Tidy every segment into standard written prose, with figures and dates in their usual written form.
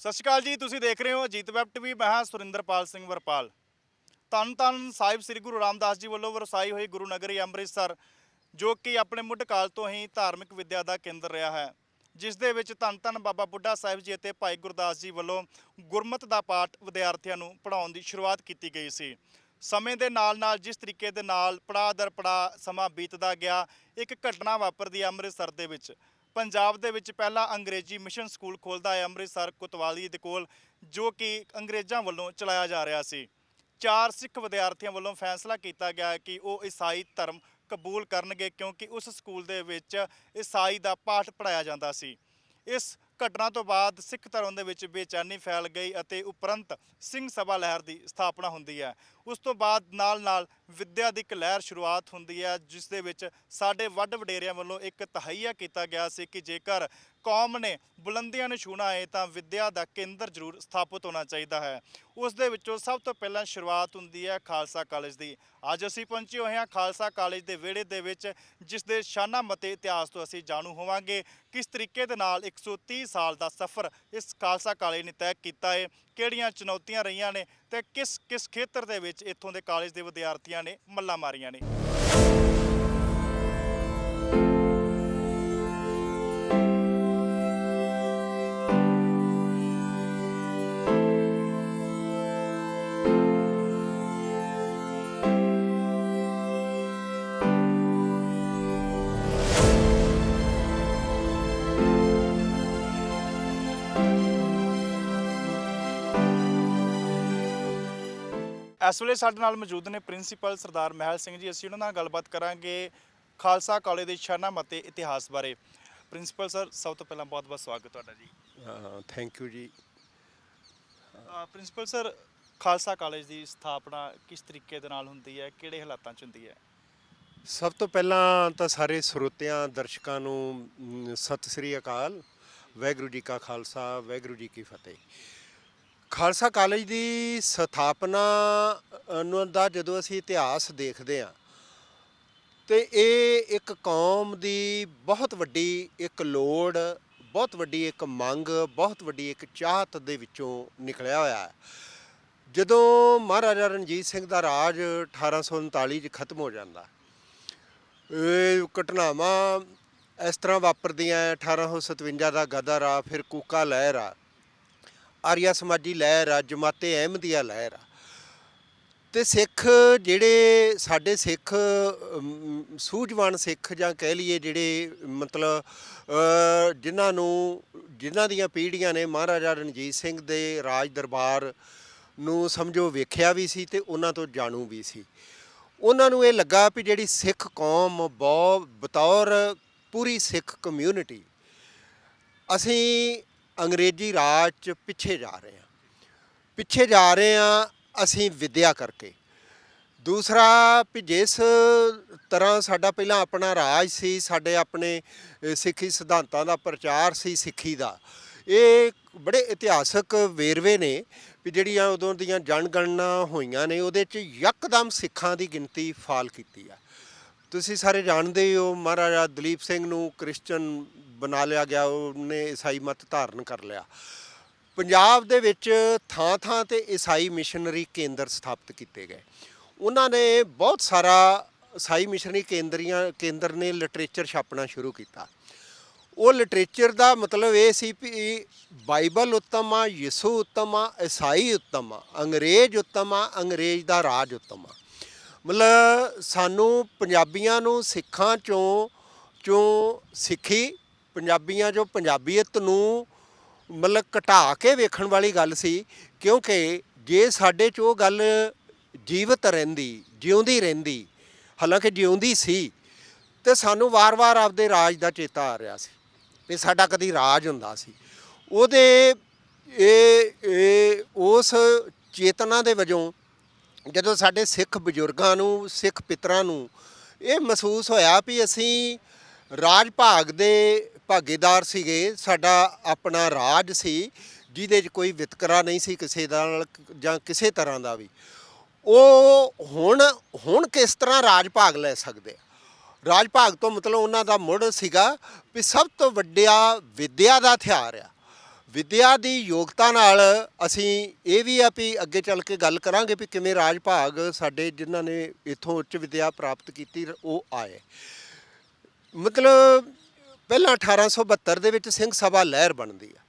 ਸਤਿ ਸ਼੍ਰੀ ਅਕਾਲ ਜੀ। ਤੁਸੀਂ ਦੇਖ ਰਹੇ ਹੋ ਅਜੀਤ ਵੈਬ ਟੀਵੀ। ਮੈਂ ਹਾਂ ਸੁਰਿੰਦਰਪਾਲ ਸਿੰਘ ਵਰਪਾਲ। ਧੰਨ ਧੰਨ ਸਾਹਿਬ ਸ੍ਰੀ ਗੁਰੂ ਰਾਮਦਾਸ ਜੀ ਵੱਲੋਂ ਵਰਸਾਈ ਹੋਈ ਗੁਰੂ ਨਗਰੀ ਅੰਮ੍ਰਿਤਸਰ, ਜੋ ਕਿ ਆਪਣੇ ਮੁੱਢ ਕਾਲ ਤੋਂ ਹੀ ਧਾਰਮਿਕ ਵਿੱਦਿਆ ਦਾ ਕੇਂਦਰ ਰਿਹਾ ਹੈ, ਜਿਸ ਦੇ ਵਿੱਚ ਧੰਨ ਧੰਨ ਬਾਬਾ ਬੁੱਢਾ ਸਾਹਿਬ ਜੀ ਅਤੇ ਭਾਈ ਗੁਰਦਾਸ ਜੀ ਵੱਲੋਂ ਗੁਰਮਤਿ ਦਾ ਪਾਠ ਵਿਦਿਆਰਥੀਆਂ ਨੂੰ ਪੜ੍ਹਾਉਣ ਦੀ ਸ਼ੁਰੂਆਤ ਕੀਤੀ ਗਈ ਸੀ। ਸਮੇਂ ਦੇ ਨਾਲ ਜਿਸ ਤਰੀਕੇ ਦੇ ਨਾਲ ਪੜਾਅ ਦਰ ਪੜਾਅ ਸਮਾਂ ਬੀਤਦਾ ਗਿਆ, ਇੱਕ ਘਟਨਾ ਵਾਪਰਦੀ ਅੰਮ੍ਰਿਤਸਰ ਦੇ ਵਿੱਚ। ਪੰਜਾਬ ਦੇ ਵਿੱਚ ਪਹਿਲਾ ਅੰਗਰੇਜ਼ੀ ਮਿਸ਼ਨ ਸਕੂਲ ਖੁੱਲ੍ਹਦਾ ਹੈ ਅੰਮ੍ਰਿਤਸਰ ਕੋਤਵਾਲੀ ਦੇ ਕੋਲ, ਜੋ ਕਿ ਅੰਗਰੇਜ਼ਾਂ ਵੱਲੋਂ ਚਲਾਇਆ ਜਾ ਰਿਹਾ ਸੀ। 4 ਸਿੱਖ ਵਿਦਿਆਰਥੀਆਂ ਵੱਲੋਂ ਫੈਸਲਾ ਕੀਤਾ ਗਿਆ ਕਿ ਉਹ ਈਸਾਈ ਧਰਮ ਕਬੂਲ ਕਰਨਗੇ, ਕਿਉਂਕਿ ਉਸ ਸਕੂਲ ਦੇ ਵਿੱਚ ਈਸਾਈ ਦਾ ਪਾਠ ਪੜ੍ਹਾਇਆ ਜਾਂਦਾ ਸੀ। ਇਸ ਘਟਨਾ ਤੋਂ ਬਾਅਦ ਸਿੱਖ ਧਰਮ ਦੇ ਵਿੱਚ ਬੇਚੈਨੀ ਫੈਲ ਗਈ ਅਤੇ ਉਪਰੰਤ ਸਿੰਘ ਸਭਾ ਲਹਿਰ ਦੀ ਸਥਾਪਨਾ ਹੁੰਦੀ ਹੈ। ਉਸ ਤੋਂ ਬਾਅਦ ਨਾਲ ਵਿੱਦਿਆ ਦੀ ਇੱਕ ਲਹਿਰ ਸ਼ੁਰੂਆਤ ਹੁੰਦੀ ਹੈ, ਜਿਸ ਦੇ ਵਿੱਚ ਸਾਡੇ ਵੱਡ ਵਡੇਰਿਆਂ ਵੱਲੋਂ ਇੱਕ ਤਹਈਆ ਕੀਤਾ ਗਿਆ ਸੀ ਕਿ ਜੇਕਰ ਕੌਮ ਨੇ ਬੁਲੰਦੀਆਂ ਨੂੰ ਛੂਹਣਾ ਹੈ ਤਾਂ ਵਿੱਦਿਆ ਦਾ ਕੇਂਦਰ ਜ਼ਰੂਰ ਸਥਾਪਿਤ ਹੋਣਾ ਚਾਹੀਦਾ ਹੈ। ਉਸ ਦੇ ਵਿੱਚੋਂ ਸਭ ਤੋਂ ਪਹਿਲਾਂ ਸ਼ੁਰੂਆਤ ਹੁੰਦੀ ਹੈ ਖਾਲਸਾ ਕਾਲਜ ਦੀ। ਅੱਜ ਅਸੀਂ ਪਹੁੰਚੇ ਹੋਏ ਹਾਂ ਖਾਲਸਾ ਕਾਲਜ ਦੇ ਵਿਹੜੇ ਦੇ ਵਿੱਚ, ਜਿਸ ਦੇ ਸ਼ਾਨਾ ਮਤੇ ਇਤਿਹਾਸ ਤੋਂ ਅਸੀਂ ਜਾਣੂ ਹੋਵਾਂਗੇ ਕਿਸ ਤਰੀਕੇ ਦੇ ਨਾਲ 130 ਸਾਲ ਦਾ ਸਫ਼ਰ ਇਸ ਖਾਲਸਾ ਕਾਲਜ ਨੇ ਤੈਅ ਕੀਤਾ ਹੈ, ਕਿਹੜੀਆਂ ਚੁਣੌਤੀਆਂ ਰਹੀਆਂ ਨੇ ਤੇ ਕਿਸ ਖੇਤਰ ਦੇ ਵਿੱਚ ਇੱਥੋਂ ਦੇ ਕਾਲਜ ਦੇ ਵਿਦਿਆਰਥੀਆਂ ਨੇ ਮੱਲਾਂ ਮਾਰੀਆਂ ਨੇ। ਇਸ ਵੇਲੇ ਸਾਡੇ ਨਾਲ ਮੌਜੂਦ ਨੇ ਪ੍ਰਿੰਸੀਪਲ ਸਰਦਾਰ ਮਹਿਲ ਸਿੰਘ ਜੀ। ਅਸੀਂ ਉਹਨਾਂ ਨਾਲ ਗੱਲਬਾਤ ਕਰਾਂਗੇ ਖਾਲਸਾ ਕਾਲਜ ਦੇ ਸ਼ਾਨਾ ਮਤੇ ਇਤਿਹਾਸ ਬਾਰੇ। ਪ੍ਰਿੰਸੀਪਲ ਸਰ, ਸਭ ਤੋਂ ਪਹਿਲਾਂ ਬਹੁਤ-ਬਹੁਤ ਸਵਾਗਤ ਤੁਹਾਡਾ ਜੀ। ਥੈਂਕ ਯੂ ਜੀ। ਪ੍ਰਿੰਸੀਪਲ ਸਰ, ਖਾਲਸਾ ਕਾਲਜ ਦੀ ਸਥਾਪਨਾ ਕਿਸ ਤਰੀਕੇ ਦੇ ਨਾਲ ਹੁੰਦੀ ਹੈ, ਕਿਹੜੇ ਹਾਲਾਤਾਂ 'ਚ ਹੁੰਦੀ ਹੈ? ਸਭ ਤੋਂ ਪਹਿਲਾਂ ਤਾਂ ਸਾਰੇ ਸਰੋਤਿਆਂ ਦਰਸ਼ਕਾਂ ਨੂੰ ਸਤਿ ਸ੍ਰੀ ਅਕਾਲ। ਵਾਹਿਗੁਰੂ ਜੀ ਕਾ ਖਾਲਸਾ, ਵਾਹਿਗੁਰੂ ਜੀ ਕੀ ਫਤਿਹ। ਖਾਲਸਾ ਕਾਲਜ ਦੀ ਸਥਾਪਨਾ ਦਾ ਜਦੋਂ ਅਸੀਂ ਇਤਿਹਾਸ ਦੇਖਦੇ ਹਾਂ ਤੇ ਇਹ ਇੱਕ ਕੌਮ ਦੀ ਬਹੁਤ ਵੱਡੀ ਇੱਕ ਲੋੜ, ਬਹੁਤ ਵੱਡੀ ਇੱਕ ਮੰਗ, ਬਹੁਤ ਵੱਡੀ ਇੱਕ ਚਾਹਤ ਦੇ ਵਿੱਚੋਂ ਨਿਕਲਿਆ ਹੋਇਆ ਹੈ। ਜਦੋਂ ਮਹਾਰਾਜਾ ਰਣਜੀਤ ਸਿੰਘ ਦਾ ਰਾਜ 1839 'ਚ ਖਤਮ ਹੋ ਜਾਂਦਾ, ਇਹ ਘਟਨਾਵਾਂ ਇਸ ਤਰ੍ਹਾਂ ਵਾਪਰਦੀਆਂ। 1857 ਦਾ ਗਦਰ ਆ, ਫਿਰ ਕੂਕਾ ਲਹਿਰ ਆ, ਆਰੀਆ ਸਮਾਜੀ ਲਹਿਰ ਆ, ਜਮਾਤੇ ਅਹਿਮਦੀਆ ਲਹਿਰ ਆ, ਅਤੇ ਸਿੱਖ ਜਿਹੜੇ ਸਾਡੇ ਸਿੱਖ ਸੂਝਵਾਨ ਸਿੱਖ ਜਾਂ ਕਹਿ ਲਈਏ ਜਿਹੜੇ ਮਤਲਬ ਜਿਨ੍ਹਾਂ ਦੀਆਂ ਪੀੜ੍ਹੀਆਂ ਨੇ ਮਹਾਰਾਜਾ ਰਣਜੀਤ ਸਿੰਘ ਦੇ ਰਾਜ ਦਰਬਾਰ ਨੂੰ ਸਮਝੋ ਵੇਖਿਆ ਵੀ ਸੀ ਅਤੇ ਉਹਨਾਂ ਤੋਂ ਜਾਣੂ ਵੀ ਸੀ। ਉਹਨਾਂ ਨੂੰ ਇਹ ਲੱਗਾ ਵੀ ਜਿਹੜੀ ਸਿੱਖ ਕੌਮ ਬਤੌਰ ਪੂਰੀ ਸਿੱਖ ਕਮਿਊਨਿਟੀ ਅਸੀਂ ਅੰਗਰੇਜ਼ੀ ਰਾਜ 'ਚ ਪਿੱਛੇ ਜਾ ਰਹੇ ਹਾਂ ਅਸੀਂ ਵਿੱਦਿਆ ਕਰਕੇ। ਦੂਸਰਾ ਵੀ ਜਿਸ ਤਰ੍ਹਾਂ ਸਾਡਾ ਪਹਿਲਾਂ ਆਪਣਾ ਰਾਜ ਸੀ, ਸਾਡੇ ਆਪਣੇ ਸਿੱਖੀ ਸਿਧਾਂਤਾਂ ਦਾ ਪ੍ਰਚਾਰ ਸੀ ਸਿੱਖੀ ਦਾ, ਇਹ ਬੜੇ ਇਤਿਹਾਸਕ ਵੇਰਵੇ ਨੇ ਵੀ ਜਿਹੜੀਆਂ ਉਦੋਂ ਦੀਆਂ ਜਨਗਣਨਾ ਹੋਈਆਂ ਨੇ ਉਹਦੇ 'ਚ ਯਕਦਮ ਸਿੱਖਾਂ ਦੀ ਗਿਣਤੀ ਫਾਲ ਕੀਤੀ ਆ। ਤੁਸੀਂ ਸਾਰੇ ਜਾਣਦੇ ਹੋ ਮਹਾਰਾਜਾ ਦਲੀਪ ਸਿੰਘ ਨੂੰ ਕ੍ਰਿਸਚਨ ਬਣਾ ਲਿਆ ਗਿਆ, ਉਹਨੇ ਈਸਾਈ ਮਤ ਧਾਰਨ ਕਰ ਲਿਆ। ਪੰਜਾਬ ਦੇ ਵਿੱਚ ਥਾਂ ਤੇ ਈਸਾਈ ਮਿਸ਼ਨਰੀ ਕੇਂਦਰ ਸਥਾਪਿਤ ਕੀਤੇ ਗਏ। ਉਹਨਾਂ ਨੇ ਬਹੁਤ ਸਾਰਾ ਈਸਾਈ ਮਿਸ਼ਨਰੀ ਕੇਂਦਰ ਨੇ ਲਿਟਰੇਚਰ ਛਾਪਣਾ ਸ਼ੁਰੂ ਕੀਤਾ। ਉਹ ਲਿਟਰੇਚਰ ਦਾ ਮਤਲਬ ਇਹ ਸੀ ਵੀ ਬਾਈਬਲ ਉੱਤਮ ਆ, ਯਿਸੂ ਉੱਤਮ ਆ, ਈਸਾਈ ਉੱਤਮ ਆ, ਅੰਗਰੇਜ਼ ਉੱਤਮ ਆ, ਅੰਗਰੇਜ਼ ਦਾ ਰਾਜ ਉੱਤਮ ਆ। ਮਤਲਬ ਸਾਨੂੰ ਪੰਜਾਬੀਆਂ ਨੂੰ ਸਿੱਖਾਂ ਚੋਂ ਸਿੱਖੀ, ਪੰਜਾਬੀਆਂ 'ਚੋਂ ਪੰਜਾਬੀਅਤ ਨੂੰ ਮਤਲਬ ਘਟਾ ਕੇ ਵੇਖਣ ਵਾਲੀ ਗੱਲ ਸੀ। ਕਿਉਂਕਿ ਜੇ ਸਾਡੇ 'ਚ ਉਹ ਗੱਲ ਜਿਉਂਦੀ ਰਹਿੰਦੀ, ਹਾਲਾਂਕਿ ਜਿਉਂਦੀ ਸੀ, ਅਤੇ ਸਾਨੂੰ ਵਾਰ-ਵਾਰ ਆਪਦੇ ਰਾਜ ਦਾ ਚੇਤਾ ਆ ਰਿਹਾ ਸੀ ਵੀ ਸਾਡਾ ਕਦੀ ਰਾਜ ਹੁੰਦਾ ਸੀ। ਉਹਦੇ ਉਸ ਚੇਤਨਾ ਦੇ ਵਜੋਂ ਜਦੋਂ ਸਾਡੇ ਸਿੱਖ ਬਜ਼ੁਰਗਾਂ ਨੂੰ, ਸਿੱਖ ਪਿੱਤਰਾਂ ਨੂੰ ਇਹ ਮਹਿਸੂਸ ਹੋਇਆ ਵੀ ਅਸੀਂ ਰਾਜ ਭਾਗ ਦੇ ਭਾਗੀਦਾਰ ਸੀਗੇ, ਸਾਡਾ ਆਪਣਾ ਰਾਜ ਸੀ ਜਿਹਦੇ 'ਚ ਕੋਈ ਵਿਤਕਰਾ ਨਹੀਂ ਸੀ ਕਿਸੇ ਨਾਲ ਜਾਂ ਕਿਸੇ ਤਰ੍ਹਾਂ ਦਾ ਵੀ, ਉਹ ਹੁਣ ਕਿਸ ਤਰ੍ਹਾਂ ਰਾਜ ਭਾਗ ਲੈ ਸਕਦੇ। ਰਾਜ ਭਾਗ ਤੋਂ ਮਤਲਬ ਉਹਨਾਂ ਦਾ ਮੁੱਢ ਸੀਗਾ ਵੀ ਸਭ ਤੋਂ ਵੱਡਾ ਵਿੱਦਿਆ ਦਾ ਹਥਿਆਰ ਆ, ਵਿਦਿਆ ਦੀ ਯੋਗਤਾ ਨਾਲ ਅਸੀਂ ਇਹ ਵੀ ਆ ਵੀ ਅੱਗੇ ਚੱਲ ਕੇ ਗੱਲ ਕਰਾਂਗੇ ਵੀ ਕਿਵੇਂ ਰਾਜ ਭਾਗ ਸਾਡੇ ਜਿਨ੍ਹਾਂ ਨੇ ਇੱਥੋਂ ਉੱਚ ਵਿਦਿਆ ਪ੍ਰਾਪਤ ਕੀਤੀ ਉਹ ਆਏ। ਮਤਲਬ ਪਹਿਲਾਂ 1872 ਦੇ ਵਿੱਚ ਸਿੰਘ ਸਭਾ ਲਹਿਰ ਬਣਦੀ ਆ,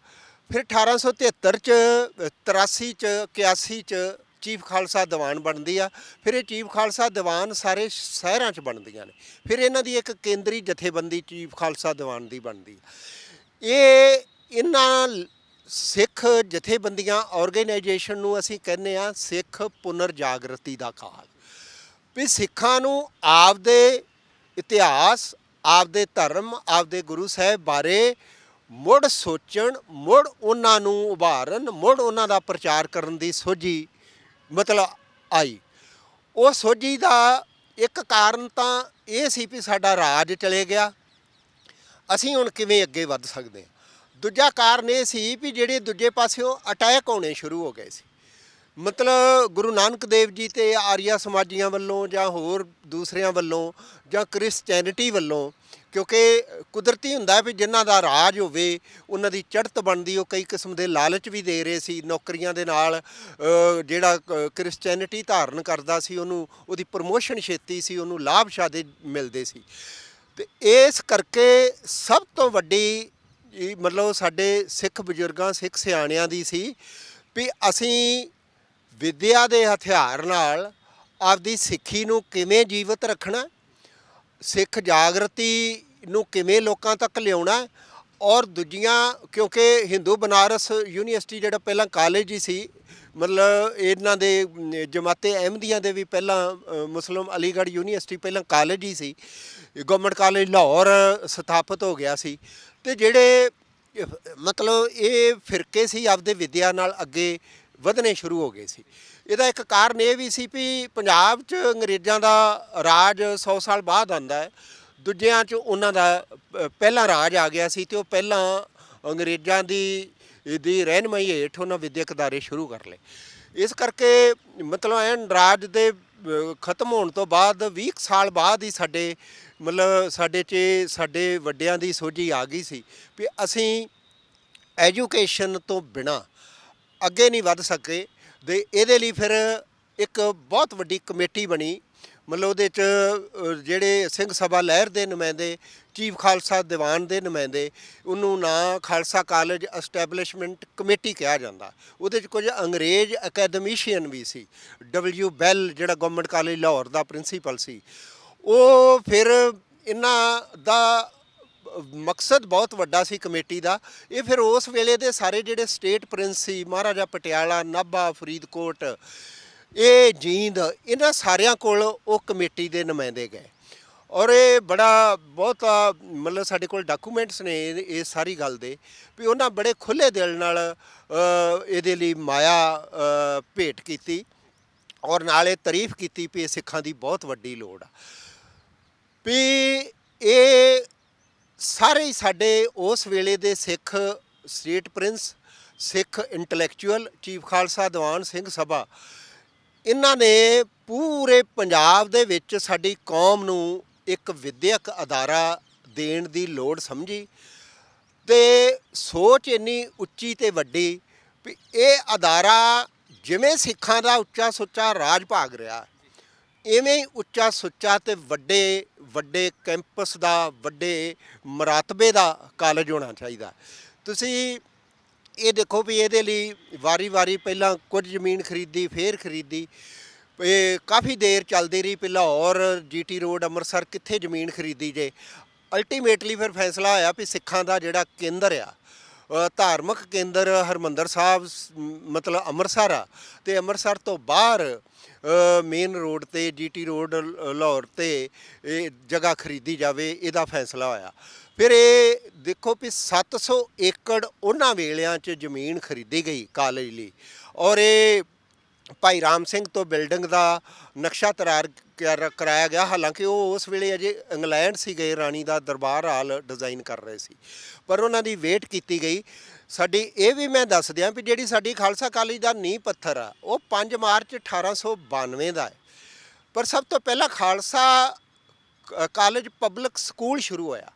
ਫਿਰ 1873 ਚ 83 ਚ 81 ਚ ਚੀਫ ਖਾਲਸਾ ਦੀਵਾਨ ਬਣਦੀ ਆ, ਫਿਰ ਇਹ ਚੀਫ ਖਾਲਸਾ ਦੀਵਾਨ ਸਾਰੇ ਸ਼ਹਿਰਾਂ 'ਚ ਬਣਦੀਆਂ ਨੇ, ਫਿਰ ਇਹਨਾਂ ਦੀ ਇੱਕ ਕੇਂਦਰੀ ਜਥੇਬੰਦੀ ਚੀਫ ਖਾਲਸਾ ਦੀਵਾਨ ਦੀ ਬਣਦੀ ਆ। ਇਹਨਾਂ ਸਿੱਖ ਜਥੇਬੰਦੀਆਂ ਆਰਗੇਨਾਈਜੇਸ਼ਨ ਨੂੰ ਅਸੀਂ ਕਹਿੰਦੇ ਆ ਸਿੱਖ ਪੁਨਰ ਜਾਗਰਤੀ ਦਾ ਕਾਲ, ਵੀ ਸਿੱਖਾਂ ਨੂੰ ਆਪਦੇ ਇਤਿਹਾਸ, ਆਪਦੇ ਧਰਮ, ਆਪਦੇ ਗੁਰੂ ਸਾਹਿਬ ਬਾਰੇ ਮੁੜ ਸੋਚਣ, ਮੁੜ ਉਹਨਾਂ ਨੂੰ ਉਭਾਰਨ, ਮੁੜ ਉਹਨਾਂ ਦਾ ਪ੍ਰਚਾਰ ਕਰਨ ਦੀ ਸੋਝੀ ਮਤਲਬ ਆਈ। ਉਹ ਸੋਝੀ ਦਾ ਇੱਕ ਕਾਰਨ ਤਾਂ ਇਹ ਸੀ ਵੀ ਸਾਡਾ ਰਾਜ ਚਲੇ ਗਿਆ, ਅਸੀਂ ਹੁਣ ਕਿਵੇਂ ਅੱਗੇ ਵੱਧ ਸਕਦੇ ਹਾਂ। ਦੂਜਾ ਕਾਰਨ ਇਹ ਸੀ ਵੀ ਜਿਹੜੇ ਦੂਜੇ ਪਾਸਿਓਂ ਅਟੈਕ ਹੋਣੇ ਸ਼ੁਰੂ ਹੋ ਗਏ ਸੀ, ਮਤਲਬ ਗੁਰੂ ਨਾਨਕ ਦੇਵ ਜੀ ਤੇ ਆਰੀਆ ਸਮਾਜੀਆਂ ਵੱਲੋਂ ਜਾਂ ਹੋਰ ਦੂਸਰਿਆਂ ਵੱਲੋਂ ਜਾਂ ਕ੍ਰਿਸਚੈਨਿਟੀ ਵੱਲੋਂ, ਕਿਉਂਕਿ ਕੁਦਰਤੀ ਹੁੰਦਾ ਵੀ ਜਿਨ੍ਹਾਂ ਦਾ ਰਾਜ ਹੋਵੇ ਉਹਨਾਂ ਦੀ ਚੜ੍ਹਤ ਬਣਦੀ, ਉਹ ਕਈ ਕਿਸਮ ਦੇ ਲਾਲਚ ਵੀ ਦੇ ਰਹੇ ਸੀ ਨੌਕਰੀਆਂ ਦੇ ਨਾਲ। ਜਿਹੜਾ ਕ੍ਰਿਸਚੈਨਿਟੀ ਧਾਰਨ ਕਰਦਾ ਸੀ ਉਹਨੂੰ ਉਹਦੀ ਪ੍ਰਮੋਸ਼ਨ ਛੇਤੀ ਸੀ, ਉਹਨੂੰ ਲਾਭ ਸ਼ਾਦੇ ਮਿਲਦੇ ਸੀ। ਅਤੇ ਇਸ ਕਰਕੇ ਸਭ ਤੋਂ ਵੱਡੀ ਮਤਲਬ ਸਾਡੇ ਸਿੱਖ ਬਜ਼ੁਰਗਾਂ, ਸਿੱਖ ਸਿਆਣਿਆਂ ਦੀ ਸੀ ਵੀ ਅਸੀਂ ਵਿੱਦਿਆ ਦੇ ਹਥਿਆਰ ਨਾਲ ਆਪਦੀ ਸਿੱਖੀ ਨੂੰ ਕਿਵੇਂ ਜੀਵਤ ਰੱਖਣਾ, ਸਿੱਖ ਜਾਗਰਤੀ ਨੂੰ ਕਿਵੇਂ ਲੋਕਾਂ ਤੱਕ ਲਿਆਉਣਾ, ਔਰ ਦੂਜੀਆਂ ਕਿਉਂਕਿ ਹਿੰਦੂ ਬਨਾਰਸ ਯੂਨੀਵਰਸਿਟੀ ਜਿਹੜਾ ਪਹਿਲਾਂ ਕਾਲਜ ਹੀ ਸੀ, ਮਤਲਬ ਇਹਨਾਂ ਦੇ ਜਮਾਤੇ ਅਹਿਮਦੀਆਂ ਦੇ ਵੀ ਪਹਿਲਾਂ ਮੁਸਲਿਮ ਅਲੀਗੜ੍ਹ ਯੂਨੀਵਰਸਿਟੀ ਪਹਿਲਾਂ ਕਾਲਜ ਹੀ ਸੀ, ਗਵਰਨਮੈਂਟ ਕਾਲਜ ਲਾਹੌਰ ਸਥਾਪਿਤ ਹੋ ਗਿਆ ਸੀ। ਅਤੇ ਜਿਹੜੇ ਮਤਲਬ ਇਹ ਫਿਰਕੇ ਸੀ ਆਪਦੇ ਵਿੱਦਿਆ ਨਾਲ ਅੱਗੇ ਵਧਣੇ ਸ਼ੁਰੂ ਹੋ ਗਏ ਸੀ। ਇਹਦਾ ਇੱਕ ਕਾਰਨ ਇਹ ਵੀ ਸੀ ਵੀ ਪੰਜਾਬ 'ਚ ਅੰਗਰੇਜ਼ਾਂ ਦਾ ਰਾਜ 100 ਸਾਲ ਬਾਅਦ ਆਉਂਦਾ ਹੈ, ਦੂਜਿਆਂ 'ਚ ਉਹਨਾਂ ਦਾ ਪਹਿਲਾਂ ਰਾਜ ਆ ਗਿਆ ਸੀ ਅਤੇ ਉਹ ਪਹਿਲਾਂ ਅੰਗਰੇਜ਼ਾਂ ਦੀ ਰਹਿਨੁਮਾਈ ਹੇਠ ਉਹਨਾਂ ਵਿੱਦਿਅਕ ਅਦਾਰੇ ਸ਼ੁਰੂ ਕਰ ਲਏ। ਇਸ ਕਰਕੇ ਮਤਲਬ ਐਨ ਰਾਜ ਦੇ ਖਤਮ ਹੋਣ ਤੋਂ ਬਾਅਦ 20 ਸਾਲ ਬਾਅਦ ਹੀ ਸਾਡੇ ਮਤਲਬ ਸਾਡੇ ਵੱਡਿਆਂ ਦੀ ਸੋਝੀ ਆ ਗਈ ਸੀ ਵੀ ਅਸੀਂ ਐਜੂਕੇਸ਼ਨ ਤੋਂ ਬਿਨਾਂ ਅੱਗੇ ਨਹੀਂ ਵੱਧ ਸਕੇ। ਅਤੇ ਇਹਦੇ ਲਈ ਫਿਰ ਇੱਕ ਬਹੁਤ ਵੱਡੀ ਕਮੇਟੀ ਬਣੀ, ਮਤਲਬ ਉਹਦੇ 'ਚ ਜਿਹੜੇ ਸਿੰਘ ਸਭਾ ਲਹਿਰ ਦੇ ਨੁਮਾਇੰਦੇ, ਚੀਫ ਖਾਲਸਾ ਦੀਵਾਨ ਦੇ ਨੁਮਾਇੰਦੇ, ਉਹਨੂੰ ਨਾਂ ਖਾਲਸਾ ਕਾਲਜ ਐਸਟੈਬਲਿਸ਼ਮੈਂਟ ਕਮੇਟੀ ਕਿਹਾ ਜਾਂਦਾ। ਉਹਦੇ 'ਚ ਕੁਝ ਅੰਗਰੇਜ਼ ਅਕੈਡਮੀਸ਼ੀਅਨ ਵੀ ਸੀ, W ਬੈਲ ਜਿਹੜਾ ਗਵਰਨਮੈਂਟ ਕਾਲਜ ਲਾਹੌਰ ਦਾ ਪ੍ਰਿੰਸੀਪਲ ਸੀ। ਉਹ ਫਿਰ ਇਹਨਾਂ ਦਾ ਮਕਸਦ ਬਹੁਤ ਵੱਡਾ ਸੀ ਕਮੇਟੀ ਦਾ। ਇਹ ਫਿਰ ਉਸ ਵੇਲੇ ਦੇ ਸਾਰੇ ਜਿਹੜੇ ਸਟੇਟ ਪ੍ਰਿੰਸ ਸੀ, ਮਹਾਰਾਜਾ ਪਟਿਆਲਾ, ਨਾਭਾ, ਫਰੀਦਕੋਟ, ਇਹ ਜੀਂਦ, ਇਹਨਾਂ ਸਾਰਿਆਂ ਕੋਲ ਉਹ ਕਮੇਟੀ ਦੇ ਨੁਮਾਇੰਦੇ ਗਏ। ਔਰ ਇਹ ਬੜਾ ਬਹੁਤ ਮਤਲਬ ਸਾਡੇ ਕੋਲ ਡਾਕੂਮੈਂਟਸ ਨੇ ਇਹ ਸਾਰੀ ਗੱਲ ਦੇ ਵੀ ਉਹਨਾਂ ਬੜੇ ਖੁੱਲ੍ਹੇ ਦਿਲ ਨਾਲ ਇਹਦੇ ਲਈ ਮਾਇਆ ਭੇਟ ਕੀਤੀ ਔਰ ਨਾਲੇ ਤਾਰੀਫ ਕੀਤੀ ਵੀ ਇਹ ਸਿੱਖਾਂ ਦੀ ਬਹੁਤ ਵੱਡੀ ਲੋੜ ਆ। ਵੀ ਇਹ ਸਾਰੇ ਹੀ ਸਾਡੇ ਉਸ ਵੇਲੇ ਦੇ ਸਿੱਖ ਸਟੇਟ ਪ੍ਰਿੰਸ, ਸਿੱਖ ਇੰਟਲੈਕਚੁਅਲ, ਚੀਫ ਖਾਲਸਾ ਦੀਵਾਨ, ਸਿੰਘ ਸਭਾ, ਇਹਨਾਂ ਨੇ ਪੂਰੇ ਪੰਜਾਬ ਦੇ ਵਿੱਚ ਸਾਡੀ ਕੌਮ ਨੂੰ ਇੱਕ ਵਿੱਦਿਅਕ ਅਦਾਰਾ ਦੇਣ ਦੀ ਲੋੜ ਸਮਝੀ ਅਤੇ ਸੋਚ ਇੰਨੀ ਉੱਚੀ ਅਤੇ ਵੱਡੀ ਵੀ ਇਹ ਅਦਾਰਾ ਜਿਵੇਂ ਸਿੱਖਾਂ ਦਾ ਉੱਚਾ ਸੁੱਚਾ ਰਾਜ ਭਾਗ ਰਿਹਾ, ਇਵੇਂ ਹੀ ਉੱਚਾ ਸੁੱਚਾ ਅਤੇ ਵੱਡੇ ਕੈਂਪਸ ਦਾ, ਵੱਡੇ ਮਰਾਤਬੇ ਦਾ ਕਾਲਜ ਹੋਣਾ ਚਾਹੀਦਾ। ਤੁਸੀਂ ਇਹ ਦੇਖੋ ਵੀ ਇਹਦੇ ਲਈ ਵਾਰੀ ਪਹਿਲਾਂ ਕੁਝ ਜ਼ਮੀਨ ਖਰੀਦੀ, ਫੇਰ ਖਰੀਦੀ, ਇਹ ਕਾਫੀ ਦੇਰ ਚੱਲਦੀ ਰਹੀ। ਪਹਿਲਾਂ ਲਾਹੌਰ, GT ਰੋਡ, ਅੰਮ੍ਰਿਤਸਰ, ਕਿੱਥੇ ਜ਼ਮੀਨ ਖਰੀਦੀ ਜੇ। ਅਲਟੀਮੇਟਲੀ ਫਿਰ ਫੈਸਲਾ ਹੋਇਆ ਵੀ ਸਿੱਖਾਂ ਦਾ ਜਿਹੜਾ ਕੇਂਦਰ ਆ, ਧਾਰਮਿਕ ਕੇਂਦਰ ਹਰਿਮੰਦਰ ਸਾਹਿਬ ਮਤਲਬ ਅੰਮ੍ਰਿਤਸਰ ਆ, ਅਤੇ ਅੰਮ੍ਰਿਤਸਰ ਤੋਂ ਬਾਹਰ ਮੇਨ ਰੋਡ 'ਤੇ GT ਰੋਡ ਲਾਹੌਰ 'ਤੇ ਇਹ ਜਗ੍ਹਾ ਖਰੀਦੀ ਜਾਵੇ, ਇਹਦਾ ਫੈਸਲਾ ਹੋਇਆ। ਫਿਰ ਇਹ ਦੇਖੋ ਵੀ 700 ਏਕੜ ਉਹਨਾਂ ਵੇਲਿਆਂ 'ਚ ਜ਼ਮੀਨ ਖਰੀਦੀ ਗਈ ਕਾਲਜ ਲਈ, ਔਰ ਇਹ ਭਾਈ ਰਾਮ ਸਿੰਘ ਤੋਂ ਬਿਲਡਿੰਗ ਦਾ ਨਕਸ਼ਾ ਤਿਆਰ ਕਰਾਇਆ ਗਿਆ। ਹਾਲਾਂਕਿ ਉਹ ਉਸ ਵੇਲੇ ਅਜੇ ਇੰਗਲੈਂਡ ਸੀ ਗਏ, ਰਾਣੀ ਦਾ ਦਰਬਾਰ ਹਾਲ ਡਿਜ਼ਾਈਨ ਕਰ ਰਹੇ ਸੀ, ਪਰ ਉਹਨਾਂ ਦੀ ਵੇਟ ਕੀਤੀ ਗਈ। ਸਾਡੀ ਇਹ ਵੀ ਮੈਂ ਦੱਸ ਦਿਆਂ ਵੀ ਜਿਹੜੀ ਸਾਡੀ ਖਾਲਸਾ ਕਾਲਜ ਦਾ ਨੀਂਹ ਪੱਥਰ ਆ ਉਹ 5 ਮਾਰਚ 1892 ਦਾ ਹੈ, ਪਰ ਸਭ ਤੋਂ ਪਹਿਲਾਂ ਖਾਲਸਾ ਕਾਲਜ ਪਬਲਿਕ ਸਕੂਲ ਸ਼ੁਰੂ ਹੋਇਆ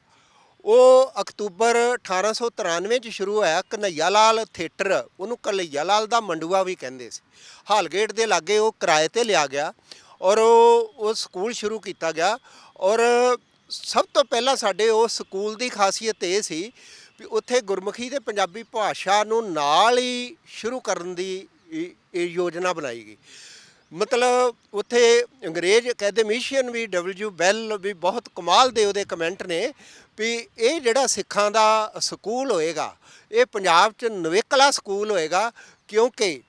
ਉਹ ਅਕਤੂਬਰ 1893 ਚ ਸ਼ੁਰੂ ਹੋਇਆ। ਕਨ੍ਹਈਆ ਲਾਲ ਥੀਏਟਰ, ਉਹਨੂੰ ਕਨ੍ਹਈਆ ਲਾਲ ਦਾ ਮੰਡੂਆ ਵੀ ਕਹਿੰਦੇ ਸੀ, ਹਾਲਗੇਟ ਦੇ ਲਾਗੇ ਉਹ ਕਿਰਾਏ ਤੇ ਲਿਆ ਗਿਆ ਔਰ ਉਹ ਸਕੂਲ ਸ਼ੁਰੂ ਕੀਤਾ ਗਿਆ। ਔਰ ਸਭ ਤੋਂ ਪਹਿਲਾਂ ਸਾਡੇ ਉਸ ਸਕੂਲ ਦੀ ਖਾਸੀਅਤ ਇਹ ਸੀ ਵੀ ਉੱਥੇ ਗੁਰਮੁਖੀ ਤੇ ਪੰਜਾਬੀ ਭਾਸ਼ਾ ਨੂੰ ਨਾਲ ਹੀ ਸ਼ੁਰੂ ਕਰਨ ਦੀ ਇਹ ਯੋਜਨਾ ਬਣਾਈ ਗਈ। ਮਤਲਬ ਉੱਥੇ ਅੰਗਰੇਜ਼ ਅਕੈਡਮੀਸ਼ੀਅਨ ਵੀ ਡਬਲਯੂ ਬੈਲ ਵੀ ਬਹੁਤ ਕਮਾਲ ਦੇ ਉਹਦੇ ਕਮੈਂਟ ਨੇ ਵੀ ਇਹ ਜਿਹੜਾ ਸਿੱਖਾਂ ਦਾ ਸਕੂਲ ਹੋਏਗਾ ਇਹ ਪੰਜਾਬ 'ਚ ਨਿਵੇਕਲਾ ਸਕੂਲ ਹੋਏਗਾ, ਕਿਉਂਕਿ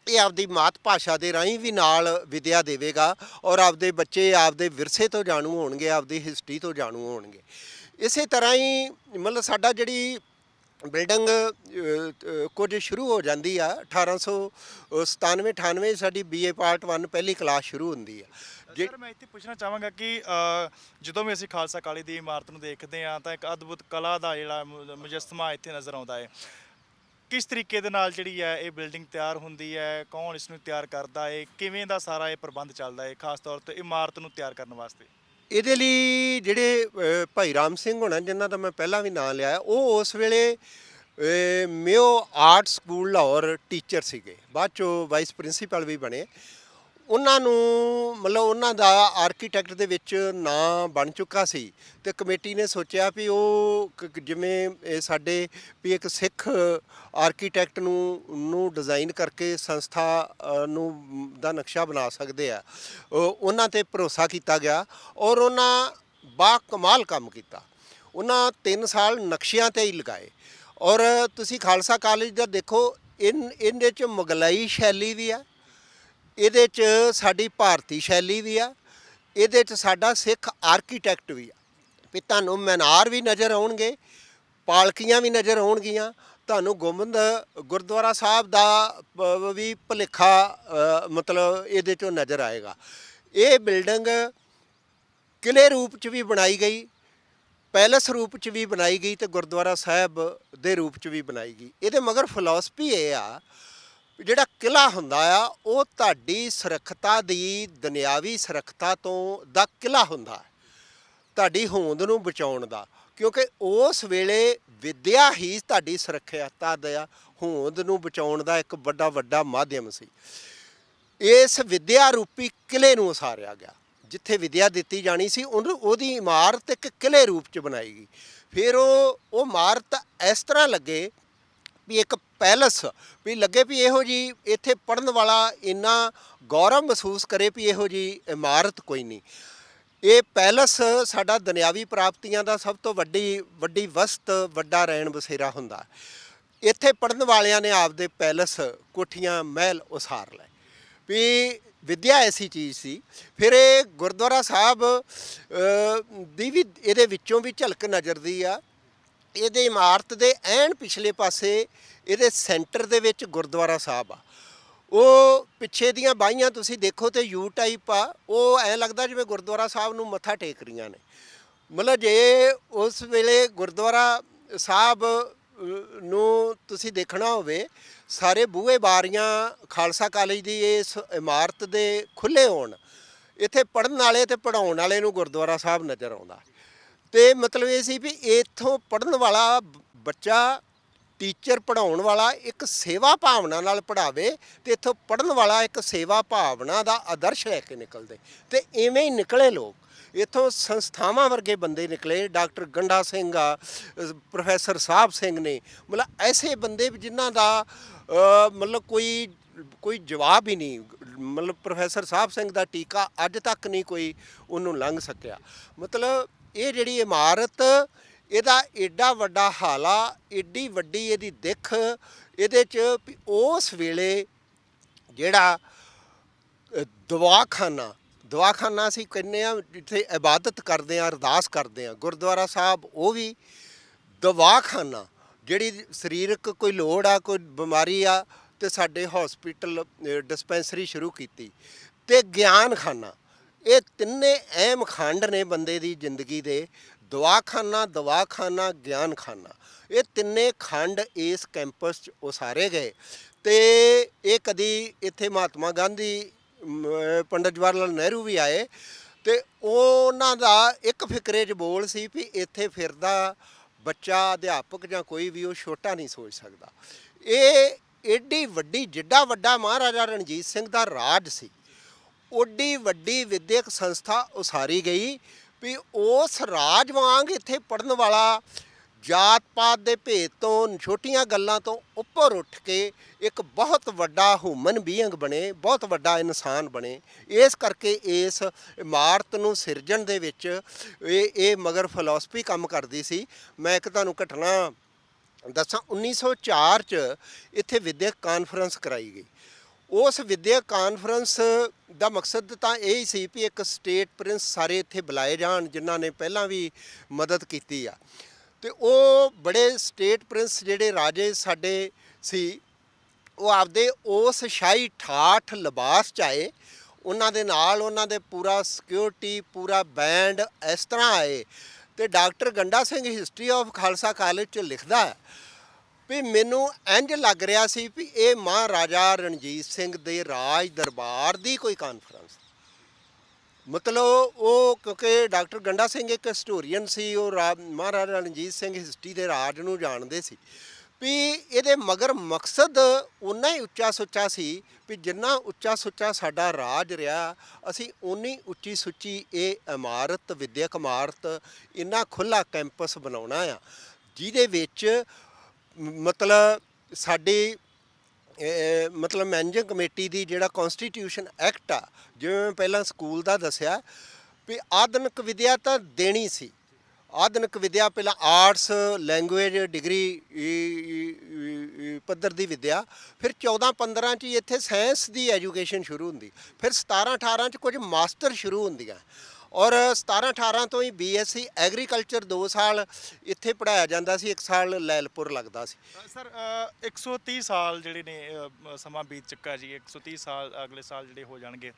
ਇਹ ਆਪਦੀ ਮਾਤ ਭਾਸ਼ਾ ਦੇ ਰਾਹੀਂ ਵੀ ਨਾਲ ਵਿਦਿਆ ਦੇਵੇਗਾ ਔਰ ਆਪਦੇ ਬੱਚੇ ਆਪਦੇ ਵਿਰਸੇ ਤੋਂ ਜਾਣੂ ਹੋਣਗੇ, ਆਪਦੀ ਹਿਸਟਰੀ ਤੋਂ ਜਾਣੂ ਹੋਣਗੇ। ਇਸੇ ਤਰ੍ਹਾਂ ਹੀ ਮਤਲਬ ਸਾਡਾ ਜਿਹੜੀ ਬਿਲਡਿੰਗ ਕੁਝ ਸ਼ੁਰੂ ਹੋ ਜਾਂਦੀ ਆ 1897 98 ਸਾਡੀ BA ਪਾਰਟ 1 ਪਹਿਲੀ ਕਲਾਸ ਸ਼ੁਰੂ ਹੁੰਦੀ ਆ। ਸਰ ਮੈਂ ਇੱਥੇ ਪੁੱਛਣਾ ਚਾਹਾਂਗਾ ਕਿ ਜਦੋਂ ਵੀ ਅਸੀਂ ਖਾਲਸਾ ਕਾਲਜ ਦੀ ਇਮਾਰਤ ਨੂੰ ਦੇਖਦੇ ਹਾਂ ਤਾਂ ਇੱਕ ਅਦਭੁਤ ਕਲਾ ਦਾ ਜਿਹੜਾ ਮੁਜੱਸਮਾ ਇੱਥੇ ਨਜ਼ਰ ਆਉਂਦਾ ਹੈ। ਕਿਸ ਤਰੀਕੇ ਦੇ ਨਾਲ ਜਿਹੜੀ ਹੈ ਇਹ ਬਿਲਡਿੰਗ ਤਿਆਰ ਹੁੰਦੀ ਹੈ, ਕੌਣ ਇਸ ਨੂੰ ਤਿਆਰ ਕਰਦਾ ਹੈ, ਕਿਵੇਂ ਦਾ ਸਾਰਾ ਇਹ ਪ੍ਰਬੰਧ ਚੱਲਦਾ ਹੈ ਖਾਸ ਤੌਰ ਤੇ ਇਮਾਰਤ ਨੂੰ ਤਿਆਰ ਕਰਨ ਵਾਸਤੇ? ਇਹਦੇ ਲਈ ਜਿਹੜੇ ਭਾਈ ਰਾਮ ਸਿੰਘ ਹੋਣਾ ਜਿਨ੍ਹਾਂ ਦਾ ਮੈਂ ਪਹਿਲਾਂ ਵੀ ਨਾਂ ਲਿਆ, ਉਹ ਉਸ ਵੇਲੇ mayo art school Lahore teacher ਸੀਗੇ, ਬਾਅਦ 'ਚੋਂ ਵਾਈਸ ਪ੍ਰਿੰਸੀਪਲ ਵੀ ਬਣੇ। ਉਹਨਾਂ ਨੂੰ ਮਤਲਬ ਉਹਨਾਂ ਦਾ ਆਰਕੀਟੈਕਟ ਦੇ ਵਿੱਚ ਨਾਂ ਬਣ ਚੁੱਕਾ ਸੀ ਅਤੇ ਕਮੇਟੀ ਨੇ ਸੋਚਿਆ ਵੀ ਉਹ ਜਿਵੇਂ ਇਹ ਸਾਡੇ ਵੀ ਇੱਕ ਸਿੱਖ ਆਰਕੀਟੈਕਟ ਨੂੰ ਡਿਜ਼ਾਈਨ ਕਰਕੇ ਸੰਸਥਾ ਨੂੰ ਦਾ ਨਕਸ਼ਾ ਬਣਾ ਸਕਦੇ ਆ, ਉਹਨਾਂ 'ਤੇ ਭਰੋਸਾ ਕੀਤਾ ਗਿਆ ਔਰ ਉਹਨਾਂ ਬਾ ਕਮਾਲ ਕੰਮ ਕੀਤਾ। ਉਹਨਾਂ 3 ਸਾਲ ਨਕਸ਼ਿਆਂ 'ਤੇ ਹੀ ਲਗਾਏ ਔਰ ਤੁਸੀਂ ਖਾਲਸਾ ਕਾਲਜ ਦਾ ਦੇਖੋ, ਇਹਦੇ 'ਚ ਮੁਗਲਈ ਸ਼ੈਲੀ ਵੀ ਆ, ਇਹਦੇ 'ਚ ਸਾਡੀ ਭਾਰਤੀ ਸ਼ੈਲੀ ਵੀ ਆ, ਇਹਦੇ 'ਚ ਸਾਡਾ ਸਿੱਖ ਆਰਕੀਟੈਕਟ ਵੀ ਆ। ਵੀ ਤੁਹਾਨੂੰ ਮੀਨਾਰ ਵੀ ਨਜ਼ਰ ਆਉਣਗੇ, ਪਾਲਕੀਆਂ ਵੀ ਨਜ਼ਰ ਆਉਣਗੀਆਂ, ਤੁਹਾਨੂੰ ਗੁੰਬਦ ਗੁਰਦੁਆਰਾ ਸਾਹਿਬ ਦਾ ਵੀ ਭੁਲੇਖਾ ਮਤਲਬ ਇਹਦੇ 'ਚੋਂ ਨਜ਼ਰ ਆਏਗਾ। ਇਹ ਬਿਲਡਿੰਗ ਕਿਲ੍ਹੇ ਰੂਪ 'ਚ ਵੀ ਬਣਾਈ ਗਈ, ਪੈਲਸ ਰੂਪ 'ਚ ਵੀ ਬਣਾਈ ਗਈ ਅਤੇ ਗੁਰਦੁਆਰਾ ਸਾਹਿਬ ਦੇ ਰੂਪ 'ਚ ਵੀ ਬਣਾਈ ਗਈ। ਇਹਦੇ ਮਗਰ ਫਿਲਾਸਫੀ ਇਹ ਆ, ਜਿਹੜਾ ਕਿਲ੍ਹਾ ਹੁੰਦਾ ਆ ਉਹ ਤੁਹਾਡੀ ਸੁਰੱਖਿਆ ਦੀ ਦੁਨਿਆਵੀ ਸੁਰੱਖਿਆ ਤੋਂ ਦਾ ਕਿਲ੍ਹਾ ਹੁੰਦਾ, ਤੁਹਾਡੀ ਹੋਂਦ ਨੂੰ ਬਚਾਉਣ ਦਾ, ਕਿਉਂਕਿ ਉਸ ਵੇਲੇ ਵਿੱਦਿਆ ਹੀ ਤੁਹਾਡੀ ਸੁਰੱਖਿਆ ਦਾ ਹੋਂਦ ਨੂੰ ਬਚਾਉਣ ਦਾ ਇੱਕ ਵੱਡਾ ਮਾਧਿਅਮ ਸੀ। ਇਸ ਵਿੱਦਿਆ ਰੂਪੀ ਕਿਲ੍ਹੇ ਨੂੰ ਉਸਾਰਿਆ ਗਿਆ, ਜਿੱਥੇ ਵਿੱਦਿਆ ਦਿੱਤੀ ਜਾਣੀ ਸੀ ਉਹਦੀ ਇਮਾਰਤ ਇੱਕ ਕਿਲ੍ਹੇ ਰੂਪ 'ਚ ਬਣਾਈ ਗਈ। ਫਿਰ ਉਹ ਇਮਾਰਤ ਇਸ ਤਰ੍ਹਾਂ ਲੱਗੇ ਵੀ ਇੱਕ ਪੈਲਸ ਵੀ ਲੱਗੇ ਵੀ ਇਹੋ ਜਿਹੀ ਇੱਥੇ ਪੜ੍ਹਨ ਵਾਲਾ ਇੰਨਾ ਗੌਰਵ ਮਹਿਸੂਸ ਕਰੇ ਵੀ ਇਹੋ ਜਿਹੀ ਇਮਾਰਤ ਕੋਈ ਨਹੀਂ। ਇਹ ਪੈਲਸ ਸਾਡਾ ਦੁਨਿਆਵੀ ਪ੍ਰਾਪਤੀਆਂ ਦਾ ਸਭ ਤੋਂ ਵੱਡੀ ਵਸਤ, ਵੱਡਾ ਰੈਣ ਬਸੇਰਾ ਹੁੰਦਾ। ਇੱਥੇ ਪੜ੍ਹਨ ਵਾਲਿਆਂ ਨੇ ਆਪਦੇ ਪੈਲਸ, ਕੋਠੀਆਂ, ਮਹਿਲ ਉਸਾਰ ਲਏ ਵੀ ਵਿੱਦਿਆ ਐਸੀ ਚੀਜ਼ ਸੀ। ਫਿਰ ਇਹ ਗੁਰਦੁਆਰਾ ਸਾਹਿਬ ਦੀ ਵੀ ਇਹਦੇ ਵਿੱਚੋਂ ਵੀ ਝਲਕ ਨਜ਼ਰਦੀ ਆ। ਇਹਦੇ ਇਮਾਰਤ ਦੇ ਐਨ ਪਿਛਲੇ ਪਾਸੇ ਇਹਦੇ ਸੈਂਟਰ ਦੇ ਵਿੱਚ ਗੁਰਦੁਆਰਾ ਸਾਹਿਬ ਆ। ਉਹ ਪਿੱਛੇ ਦੀਆਂ ਬਾਹੀਆਂ ਤੁਸੀਂ ਦੇਖੋ ਤੇ ਯੂ ਟਾਈਪ ਆ, ਉਹ ਐਂ ਲੱਗਦਾ ਜਿਵੇਂ ਗੁਰਦੁਆਰਾ ਸਾਹਿਬ ਨੂੰ ਮੱਥਾ ਟੇਕ ਰਹੀਆਂ ਨੇ। ਮਤਲਬ ਜੇ ਉਸ ਵੇਲੇ ਗੁਰਦੁਆਰਾ ਸਾਹਿਬ ਨੂੰ ਤੁਸੀਂ ਦੇਖਣਾ ਹੋਵੇ, ਸਾਰੇ ਬੂਹੇ ਬਾਰੀਆਂ ਖਾਲਸਾ ਕਾਲਜ ਦੀ ਇਸ ਇਮਾਰਤ ਦੇ ਖੁੱਲ੍ਹੇ ਹੋਣ, ਇੱਥੇ ਪੜ੍ਹਨ ਵਾਲੇ ਅਤੇ ਪੜ੍ਹਾਉਣ ਵਾਲੇ ਨੂੰ ਗੁਰਦੁਆਰਾ ਸਾਹਿਬ ਨਜ਼ਰ ਆਉਂਦਾ। ਅਤੇ ਮਤਲਬ ਇਹ ਸੀ ਵੀ ਇੱਥੋਂ ਪੜ੍ਹਨ ਵਾਲਾ ਬੱਚਾ, ਟੀਚਰ ਪੜ੍ਹਾਉਣ ਵਾਲਾ ਇੱਕ ਸੇਵਾ ਭਾਵਨਾ ਨਾਲ ਪੜ੍ਹਾਵੇ ਅਤੇ ਇੱਥੋਂ ਪੜ੍ਹਨ ਵਾਲਾ ਇੱਕ ਸੇਵਾ ਭਾਵਨਾ ਦਾ ਆਦਰਸ਼ ਲੈ ਕੇ ਨਿਕਲਦੇ। ਅਤੇ ਇਵੇਂ ਹੀ ਨਿਕਲੇ ਲੋਕ, ਇੱਥੋਂ ਸੰਸਥਾਵਾਂ ਵਰਗੇ ਬੰਦੇ ਨਿਕਲੇ। ਡਾਕਟਰ ਗੰਡਾ ਸਿੰਘ ਆ, ਪ੍ਰੋਫੈਸਰ ਸਾਹਿਬ ਸਿੰਘ ਨੇ, ਮਤਲਬ ਐਸੇ ਬੰਦੇ ਜਿਨ੍ਹਾਂ ਦਾ ਮਤਲਬ ਕੋਈ ਜਵਾਬ ਹੀ ਨਹੀਂ। ਮਤਲਬ ਪ੍ਰੋਫੈਸਰ ਸਾਹਿਬ ਸਿੰਘ ਦਾ ਟੀਕਾ ਅੱਜ ਤੱਕ ਨਹੀਂ ਕੋਈ ਉਹਨੂੰ ਲੰਘ ਸਕਿਆ। ਮਤਲਬ ਇਹ ਜਿਹੜੀ ਇਮਾਰਤ, ਇਹਦਾ ਏਡਾ ਵੱਡਾ ਹਾਲਾ, ਏਡੀ ਵੱਡੀ ਇਹਦੀ ਦਿੱਖ, ਇਹਦੇ 'ਚ ਵੀ ਉਸ ਵੇਲੇ ਜਿਹੜਾ ਦਵਾਖਾਨਾ ਅਸੀਂ ਕਹਿੰਦੇ ਹਾਂ, ਜਿੱਥੇ ਇਬਾਦਤ ਕਰਦੇ ਹਾਂ, ਅਰਦਾਸ ਕਰਦੇ ਹਾਂ, ਗੁਰਦੁਆਰਾ ਸਾਹਿਬ ਉਹ ਵੀ ਦਵਾਖਾਨਾ, ਜਿਹੜੀ ਸਰੀਰਕ ਕੋਈ ਲੋੜ ਆ, ਕੋਈ ਬਿਮਾਰੀ ਆ, ਅਤੇ ਸਾਡੇ ਹੌਸਪੀਟਲ ਡਿਸਪੈਂਸਰੀ ਸ਼ੁਰੂ ਕੀਤੀ, ਅਤੇ ਗਿਆਨਖਾਨਾ। ਇਹ ਤਿੰਨੇ ਅਹਿਮ ਖੰਡ ਨੇ ਬੰਦੇ ਦੀ ਜ਼ਿੰਦਗੀ ਦੇ, ਦਵਾਖਾਨਾ, ਗਿਆਨਖਾਨਾ। ਇਹ ਤਿੰਨੇ ਖੰਡ ਇਸ ਕੈਂਪਸ 'ਚ ਉਸਾਰੇ ਗਏ। ਅਤੇ ਇਹ ਕਦੀ ਇੱਥੇ ਮਹਾਤਮਾ ਗਾਂਧੀ, ਪੰਡਿਤ ਜਵਾਹਰ ਲਾਲ ਨਹਿਰੂ ਵੀ ਆਏ, ਅਤੇ ਉਹਨਾਂ ਦਾ ਇੱਕ ਫਿਕਰੇ 'ਚ ਬੋਲ ਸੀ ਵੀ ਇੱਥੇ ਫਿਰਦਾ ਬੱਚਾ ਅਧਿਆਪਕ ਜਾਂ ਕੋਈ ਵੀ ਉਹ ਛੋਟਾ ਨਹੀਂ ਸੋਚ ਸਕਦਾ। ਇਹ ਏਡੀ ਵੱਡੀ, ਜਿੱਡਾ ਵੱਡਾ ਮਹਾਰਾਜਾ ਰਣਜੀਤ ਸਿੰਘ ਦਾ ਰਾਜ ਸੀ, ਓਡੀ ਵੱਡੀ ਵਿਦਿਅਕ ਸੰਸਥਾ ਉਸਾਰੀ ਗਈ ਵੀ ਉਸ ਰਾਜ ਵਾਂਗ ਇੱਥੇ ਪੜ੍ਹਨ ਵਾਲਾ ਜਾਤ ਪਾਤ ਦੇ ਭੇਦ ਤੋਂ, ਛੋਟੀਆਂ ਗੱਲਾਂ ਤੋਂ ਉੱਪਰ ਉੱਠ ਕੇ ਇੱਕ ਬਹੁਤ ਵੱਡਾ ਹਿਊਮਨ ਬੀਇੰਗ ਬਣੇ, ਬਹੁਤ ਵੱਡਾ ਇਨਸਾਨ ਬਣੇ। ਇਸ ਕਰਕੇ ਇਸ ਇਮਾਰਤ ਨੂੰ ਸਿਰਜਣ ਦੇ ਵਿੱਚ ਇਹ ਮਗਰ ਫਿਲਾਸਫੀ ਕੰਮ ਕਰਦੀ ਸੀ। ਮੈਂ ਇੱਕ ਤੁਹਾਨੂੰ ਘਟਨਾ ਦੱਸਾਂ, 1904 'ਚ ਇੱਥੇ ਵਿਦਿਅਕ ਕਾਨਫਰੰਸ ਕਰਾਈ ਗਈ। ਉਸ ਵਿਦਿਅਕ ਕਾਨਫਰੰਸ ਦਾ ਮਕਸਦ ਤਾਂ ਇਹ ਹੀ ਸੀ ਵੀ ਇੱਕ ਸਟੇਟ ਪ੍ਰਿੰਸ ਸਾਰੇ ਇੱਥੇ ਬੁਲਾਏ ਜਾਣ ਜਿਨ੍ਹਾਂ ਨੇ ਪਹਿਲਾਂ ਵੀ ਮਦਦ ਕੀਤੀ ਆ। ਅਤੇ ਉਹ ਬੜੇ ਸਟੇਟ ਪ੍ਰਿੰਸ ਜਿਹੜੇ ਰਾਜੇ ਸਾਡੇ ਸੀ, ਉਹ ਆਪਦੇ ਉਸ ਸ਼ਾਹੀ ਠਾਠ ਲਿਬਾਸ 'ਚ ਆਏ। ਉਹਨਾਂ ਦੇ ਨਾਲ ਉਹਨਾਂ ਦੇ ਪੂਰਾ ਸਿਕਿਉਰਿਟੀ, ਪੂਰਾ ਬੈਂਡ ਇਸ ਤਰ੍ਹਾਂ ਆਏ। ਅਤੇ doctor Ganda Singh history of Khalsa college 'ਚ ਲਿਖਦਾ ਹੈ ਵੀ ਮੈਨੂੰ ਇੰਝ ਲੱਗ ਰਿਹਾ ਸੀ ਵੀ ਇਹ ਮਹਾਰਾਜਾ ਰਣਜੀਤ ਸਿੰਘ ਦੇ ਰਾਜ ਦਰਬਾਰ ਦੀ ਕੋਈ ਕਾਨਫਰੰਸ। ਮਤਲਬ ਉਹ, ਕਿਉਂਕਿ ਡਾਕਟਰ ਗੰਡਾ ਸਿੰਘ ਇੱਕ ਹਿਸਟੋਰੀਅਨ ਸੀ, ਉਹ ਮਹਾਰਾਜਾ ਰਣਜੀਤ ਸਿੰਘ ਹਿਸਟਰੀ ਦੇ ਰਾਜ ਨੂੰ ਜਾਣਦੇ ਸੀ ਵੀ ਇਹਦੇ ਮਗਰ ਮਕਸਦ ਓਨਾ ਹੀ ਉੱਚਾ ਸੁੱਚਾ ਸੀ ਵੀ ਜਿੰਨਾ ਉੱਚਾ ਸੁੱਚਾ ਸਾਡਾ ਰਾਜ ਰਿਹਾ, ਅਸੀਂ ਓਨੀ ਉੱਚੀ ਸੁੱਚੀ ਇਹ ਇਮਾਰਤ, ਵਿਦਿਅਕ ਇਮਾਰਤ, ਇੰਨਾ ਖੁੱਲ੍ਹਾ ਕੈਂਪਸ ਬਣਾਉਣਾ ਆ ਜਿਹਦੇ ਵਿੱਚ ਮਤਲਬ ਸਾਡੀ ਮਤਲਬ ਮੈਨੇਜਿੰਗ ਕਮੇਟੀ ਦੀ ਜਿਹੜਾ ਕੌਂਸਟੀਟਿਊਸ਼ਨ ਐਕਟ ਆ, ਜਿਵੇਂ ਮੈਂ ਪਹਿਲਾਂ ਸਕੂਲ ਦਾ ਦੱਸਿਆ ਵੀ ਆਧੁਨਿਕ ਵਿਦਿਆ ਤਾਂ ਦੇਣੀ ਸੀ। ਆਧੁਨਿਕ ਵਿਦਿਆ ਪਹਿਲਾਂ ਆਰਟਸ, ਲੈਂਗੁਏਜ, ਡਿਗਰੀ ਪੱਧਰ ਦੀ ਵਿਦਿਆ, ਫਿਰ 14-15 'ਚ ਹੀ ਇੱਥੇ ਸਾਇੰਸ ਦੀ ਐਜੂਕੇਸ਼ਨ ਸ਼ੁਰੂ ਹੁੰਦੀ, ਫਿਰ 17-18 'ਚ ਕੁਝ ਮਾਸਟਰ ਸ਼ੁਰੂ ਹੁੰਦੀਆਂ, ਔਰ 17-18 ਤੋਂ ਹੀ BSc ਐਗਰੀਕਲਚਰ 2 ਸਾਲ ਇੱਥੇ ਪੜ੍ਹਾਇਆ ਜਾਂਦਾ ਸੀ, 1 ਸਾਲ ਲੈਲਪੁਰ ਲੱਗਦਾ ਸੀ। ਸਰ 130 ਸਾਲ ਜਿਹੜੇ ਨੇ ਸਮਾਂ ਬੀਤ ਚੁੱਕਾ ਜੀ, 130 ਸਾਲ ਅਗਲੇ ਸਾਲ ਜਿਹੜੇ ਹੋ ਜਾਣਗੇ।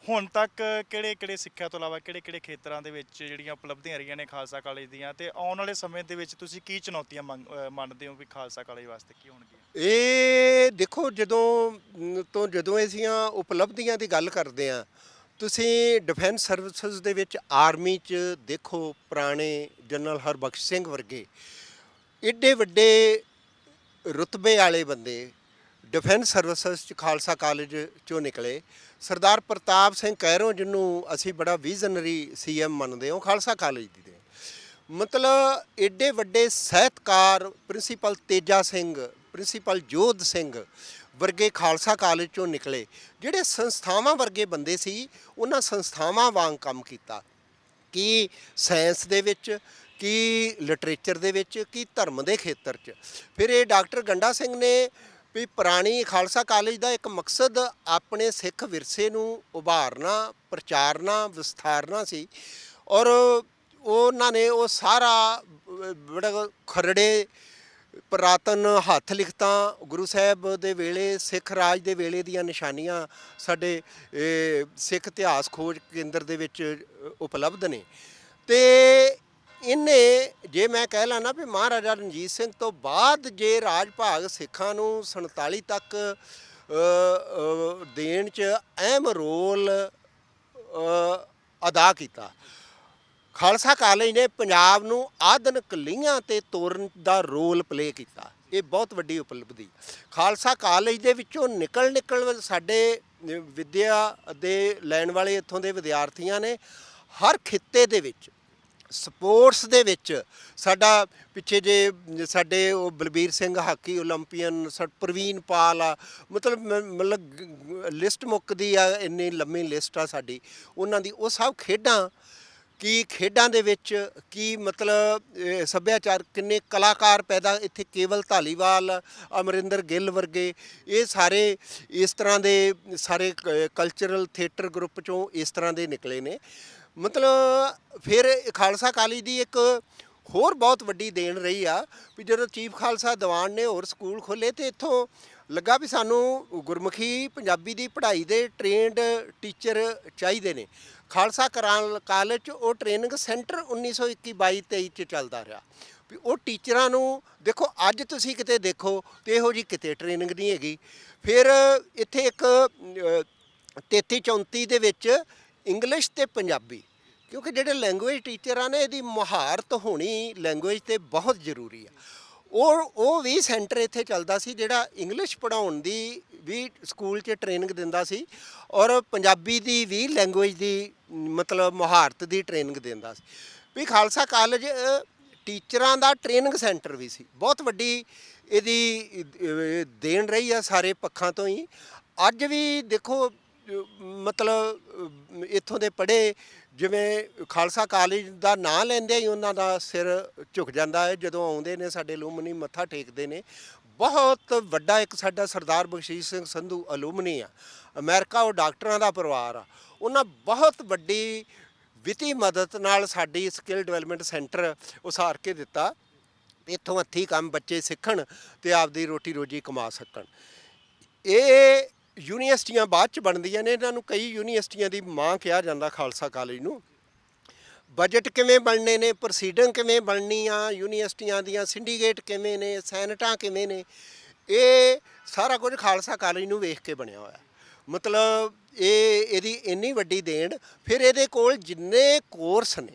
ਹੁਣ ਤੱਕ ਕਿਹੜੇ ਸਿੱਖਿਆ ਤੋਂ ਇਲਾਵਾ ਕਿਹੜੇ ਖੇਤਰਾਂ ਦੇ ਵਿੱਚ ਜਿਹੜੀਆਂ ਉਪਲਬਧੀਆਂ ਰਹੀਆਂ ਨੇ ਖਾਲਸਾ ਕਾਲਜ ਦੀਆਂ, ਅਤੇ ਆਉਣ ਵਾਲੇ ਸਮੇਂ ਦੇ ਵਿੱਚ ਤੁਸੀਂ ਕੀ ਚੁਣੌਤੀਆਂ ਮੰਨਦੇ ਹੋ ਵੀ ਖਾਲਸਾ ਕਾਲਜ ਵਾਸਤੇ ਕੀ ਹੋਣਗੀਆਂ? ਇਹ ਦੇਖੋ, ਜਦੋਂ ਅਸੀਂ ਉਪਲਬਧੀਆਂ ਦੀ ਗੱਲ ਕਰਦੇ ਹਾਂ, ਤੁਸੀਂ ਡਿਫੈਂਸ ਸਰਵਿਸਿਜ਼ ਦੇ ਵਿੱਚ ਆਰਮੀ 'ਚ ਦੇਖੋ, ਪੁਰਾਣੇ ਜਨਰਲ ਹਰਬਖਸ਼ ਸਿੰਘ ਵਰਗੇ ਏਡੇ ਵੱਡੇ ਰੁਤਬੇ ਵਾਲੇ ਬੰਦੇ ਡਿਫੈਂਸ ਸਰਵਿਸਿਜ਼ 'ਚ ਖਾਲਸਾ ਕਾਲਜ 'ਚੋਂ ਨਿਕਲੇ। ਸਰਦਾਰ ਪ੍ਰਤਾਪ ਸਿੰਘ ਕੈਰੋਂ, ਜਿਹਨੂੰ ਅਸੀਂ ਬੜਾ ਵਿਜ਼ਨਰੀ CM ਮੰਨਦੇ ਹਾਂ, ਖਾਲਸਾ ਕਾਲਜ ਦੀ ਮਤਲਬ ਏਡੇ ਵੱਡੇ ਸਾਹਿਤਕਾਰ ਪ੍ਰਿੰਸੀਪਲ ਤੇਜਾ ਸਿੰਘ, ਪ੍ਰਿੰਸੀਪਲ ਜੋਧ ਸਿੰਘ ਵਰਗੇ ਖਾਲਸਾ ਕਾਲਜ 'ਚੋਂ ਨਿਕਲੇ, ਜਿਹੜੇ ਸੰਸਥਾਵਾਂ ਵਰਗੇ ਬੰਦੇ ਸੀ। ਉਹਨਾਂ ਸੰਸਥਾਵਾਂ ਵਾਂਗ ਕੰਮ ਕੀਤਾ, ਕੀ ਸਾਇੰਸ ਦੇ ਵਿੱਚ, ਕੀ ਲਿਟਰੇਚਰ ਦੇ ਵਿੱਚ, ਕੀ ਧਰਮ ਦੇ ਖੇਤਰ 'ਚ। ਫਿਰ ਇਹ ਡਾਕਟਰ ਗੰਡਾ ਸਿੰਘ ਨੇ ਵੀ ਪੁਰਾਣੀ ਖਾਲਸਾ ਕਾਲਜ ਦਾ ਇੱਕ ਮਕਸਦ ਆਪਣੇ ਸਿੱਖ ਵਿਰਸੇ ਨੂੰ ਉਭਾਰਨਾ, ਪ੍ਰਚਾਰਨਾ, ਵਿਸਥਾਰਨਾ ਸੀ। ਔਰ ਉਹਨਾਂ ਨੇ ਉਹ ਸਾਰਾ ਬੜਾ ਖਰੜੇ ਪੁਰਾਤਨ ਹੱਥ ਲਿਖਤਾਂ ਗੁਰੂ ਸਾਹਿਬ ਦੇ ਵੇਲੇ, ਸਿੱਖ ਰਾਜ ਦੇ ਵੇਲੇ ਦੀਆਂ ਨਿਸ਼ਾਨੀਆਂ ਸਾਡੇ ਸਿੱਖ ਇਤਿਹਾਸ ਖੋਜ ਕੇਂਦਰ ਦੇ ਵਿੱਚ ਉਪਲਬਧ ਨੇ। ਅਤੇ ਇਹਨੇ, ਜੇ ਮੈਂ ਕਹਿ ਲਾਂ ਨਾ ਵੀ ਮਹਾਰਾਜਾ ਰਣਜੀਤ ਸਿੰਘ ਤੋਂ ਬਾਅਦ ਜੇ ਰਾਜ ਭਾਗ ਸਿੱਖਾਂ ਨੂੰ 47 ਤੱਕ ਦੇਣ 'ਚ ਅਹਿਮ ਰੋਲ ਅਦਾ ਕੀਤਾ, ਖਾਲਸਾ ਕਾਲਜ ਨੇ ਪੰਜਾਬ ਨੂੰ ਆਧੁਨਿਕ ਲੀਹਾਂ 'ਤੇ ਤੋਰਨ ਦਾ ਰੋਲ ਪਲੇ ਕੀਤਾ। ਇਹ ਬਹੁਤ ਵੱਡੀ ਉਪਲਬਧੀ। ਖਾਲਸਾ ਕਾਲਜ ਦੇ ਵਿੱਚੋਂ ਨਿਕਲ ਸਾਡੇ ਵਿੱਦਿਆ ਦੇ ਲੈਣ ਵਾਲੇ ਇੱਥੋਂ ਦੇ ਵਿਦਿਆਰਥੀਆਂ ਨੇ ਹਰ ਖਿੱਤੇ ਦੇ ਵਿੱਚ, ਸਪੋਰਟਸ ਦੇ ਵਿੱਚ ਸਾਡਾ ਪਿੱਛੇ ਜੇ ਸਾਡੇ ਉਹ ਬਲਬੀਰ ਸਿੰਘ ਹਾਕੀ ਓਲੰਪੀਅਨ, ਪ੍ਰਵੀਨ ਪਾਲ ਆ, ਮਤਲਬ ਲਿਸਟ ਮੁੱਕਦੀ ਆ, ਇੰਨੀ ਲੰਮੀ ਲਿਸਟ ਆ ਸਾਡੀ ਉਹਨਾਂ ਦੀ। ਉਹ ਸਭ ਖੇਡਾਂ ਦੇ ਵਿੱਚ ਕੀ ਮਤਲਬ ਸੱਭਿਆਚਾਰ, ਕਿੰਨੇ ਕਲਾਕਾਰ ਪੈਦਾ ਇੱਥੇ, ਕੇਵਲ ਧਾਲੀਵਾਲ, ਅਮਰਿੰਦਰ ਗਿੱਲ ਵਰਗੇ, ਇਹ ਸਾਰੇ ਇਸ ਤਰ੍ਹਾਂ ਦੇ ਸਾਰੇ ਕਲਚਰਲ ਥੀਏਟਰ ਗਰੁੱਪ 'ਚੋਂ ਇਸ ਤਰ੍ਹਾਂ ਦੇ ਨਿਕਲੇ ਨੇ। ਮਤਲਬ ਫਿਰ ਖਾਲਸਾ ਕਾਲਜ ਦੀ ਇੱਕ ਹੋਰ ਬਹੁਤ ਵੱਡੀ ਦੇਣ ਰਹੀ ਆ ਵੀ ਜਦੋਂ ਚੀਫ ਖਾਲਸਾ ਦੀਵਾਨ ਨੇ ਹੋਰ ਸਕੂਲ ਖੋਲ੍ਹੇ ਅਤੇ ਇੱਥੋਂ ਲੱਗਾ ਵੀ ਸਾਨੂੰ ਗੁਰਮੁਖੀ ਪੰਜਾਬੀ ਦੀ ਪੜ੍ਹਾਈ ਦੇ ਟ੍ਰੇਨਡ ਟੀਚਰ ਚਾਹੀਦੇ ਨੇ। ਖਾਲਸਾ ਕਾਲਜ 'ਚ ਉਹ ਟ੍ਰੇਨਿੰਗ ਸੈਂਟਰ 1921-22-23 'ਚ ਚੱਲਦਾ ਰਿਹਾ ਵੀ ਉਹ ਟੀਚਰਾਂ ਨੂੰ ਦੇਖੋ। ਅੱਜ ਤੁਸੀਂ ਕਿਤੇ ਦੇਖੋ ਅਤੇ ਇਹੋ ਜਿਹੀ ਕਿਤੇ ਟ੍ਰੇਨਿੰਗ ਨਹੀਂ ਹੈਗੀ। ਫਿਰ ਇੱਥੇ ਇੱਕ 33-34 ਦੇ ਵਿੱਚ ਇੰਗਲਿਸ਼ ਅਤੇ ਪੰਜਾਬੀ ਕਿਉਂਕਿ ਜਿਹੜੇ ਲੈਂਗੁਏਜ ਟੀਚਰ ਆ ਨੇ ਇਹਦੀ ਮੁਹਾਰਤ ਹੋਣੀ ਲੈਂਗੁਏਜ ਤੇ ਬਹੁਤ ਜ਼ਰੂਰੀ ਆ। ਉਹ ਵੀ ਸੈਂਟਰ ਇੱਥੇ ਚੱਲਦਾ ਸੀ ਜਿਹੜਾ ਇੰਗਲਿਸ਼ ਪੜ੍ਹਾਉਣ ਦੀ ਵੀ ਸਕੂਲ 'ਚ ਟ੍ਰੇਨਿੰਗ ਦਿੰਦਾ ਸੀ ਔਰ ਪੰਜਾਬੀ ਦੀ ਵੀ ਲੈਂਗੁਏਜ ਦੀ ਮਤਲਬ ਮੁਹਾਰਤ ਦੀ ਟ੍ਰੇਨਿੰਗ ਦਿੰਦਾ ਸੀ। ਵੀ ਖਾਲਸਾ ਕਾਲਜ ਟੀਚਰਾਂ ਦਾ ਟ੍ਰੇਨਿੰਗ ਸੈਂਟਰ ਵੀ ਸੀ। ਬਹੁਤ ਵੱਡੀ ਇਹਦੀ ਦੇਣ ਰਹੀ ਆ ਸਾਰੇ ਪੱਖਾਂ ਤੋਂ ਹੀ। ਅੱਜ ਵੀ ਦੇਖੋ ਮਤਲਬ ਇੱਥੋਂ ਦੇ ਪੜ੍ਹੇ ਜਿਵੇਂ ਖਾਲਸਾ ਕਾਲਜ ਦਾ ਨਾਂ ਲੈਂਦੇ ਹੀ ਉਹਨਾਂ ਦਾ ਸਿਰ ਝੁਕ ਜਾਂਦਾ ਹੈ ਜਦੋਂ ਆਉਂਦੇ ਨੇ ਸਾਡੇ ਅਲੂਮਨੀ ਮੱਥਾ ਟੇਕਦੇ ਨੇ। ਬਹੁਤ ਵੱਡਾ ਇੱਕ ਸਾਡਾ ਸਰਦਾਰ ਬਖਸ਼ੀਸ਼ ਸਿੰਘ ਸੰਧੂ ਅਲੂਮਨੀ ਆ, ਅਮਰੀਕਾ ਉਹ ਡਾਕਟਰਾਂ ਦਾ ਪਰਿਵਾਰ ਆ। ਉਹਨਾਂ ਬਹੁਤ ਵੱਡੀ ਵਿੱਤੀ ਮਦਦ ਨਾਲ ਸਾਡੀ ਸਕਿੱਲ ਡਿਵੈਲਪਮੈਂਟ ਸੈਂਟਰ ਉਸਾਰ ਕੇ ਦਿੱਤਾ। ਇੱਥੋਂ ਹੱਥੀਂ ਕੰਮ ਬੱਚੇ ਸਿੱਖਣ ਅਤੇ ਆਪਦੀ ਰੋਟੀ ਰੋਜੀ ਕਮਾ ਸਕਣ। ਇਹ ਯੂਨੀਵਰਸਿਟੀਆਂ ਬਾਅਦ 'ਚ ਬਣਦੀਆਂ ਨੇ, ਇਹਨਾਂ ਨੂੰ ਕਈ ਯੂਨੀਵਰਸਿਟੀਆਂ ਦੀ ਮਾਂ ਕਿਹਾ ਜਾਂਦਾ ਖਾਲਸਾ ਕਾਲਜ ਨੂੰ। ਬਜਟ ਕਿਵੇਂ ਬਣਨੇ ਨੇ, ਪ੍ਰੋਸੀਡਿੰਗ ਕਿਵੇਂ ਬਣਨੀ ਆ ਯੂਨੀਵਰਸਿਟੀਆਂ ਦੀਆਂ, ਸਿੰਡੀਕੇਟ ਕਿਵੇਂ ਨੇ, ਸੈਨੇਟਾਂ ਕਿਵੇਂ ਨੇ, ਇਹ ਸਾਰਾ ਕੁਝ ਖਾਲਸਾ ਕਾਲਜ ਨੂੰ ਵੇਖ ਕੇ ਬਣਿਆ ਹੋਇਆ। ਮਤਲਬ ਇਹਦੀ ਇੰਨੀ ਵੱਡੀ ਦੇਣ। ਫਿਰ ਇਹਦੇ ਕੋਲ ਜਿੰਨੇ ਕੋਰਸ ਨੇ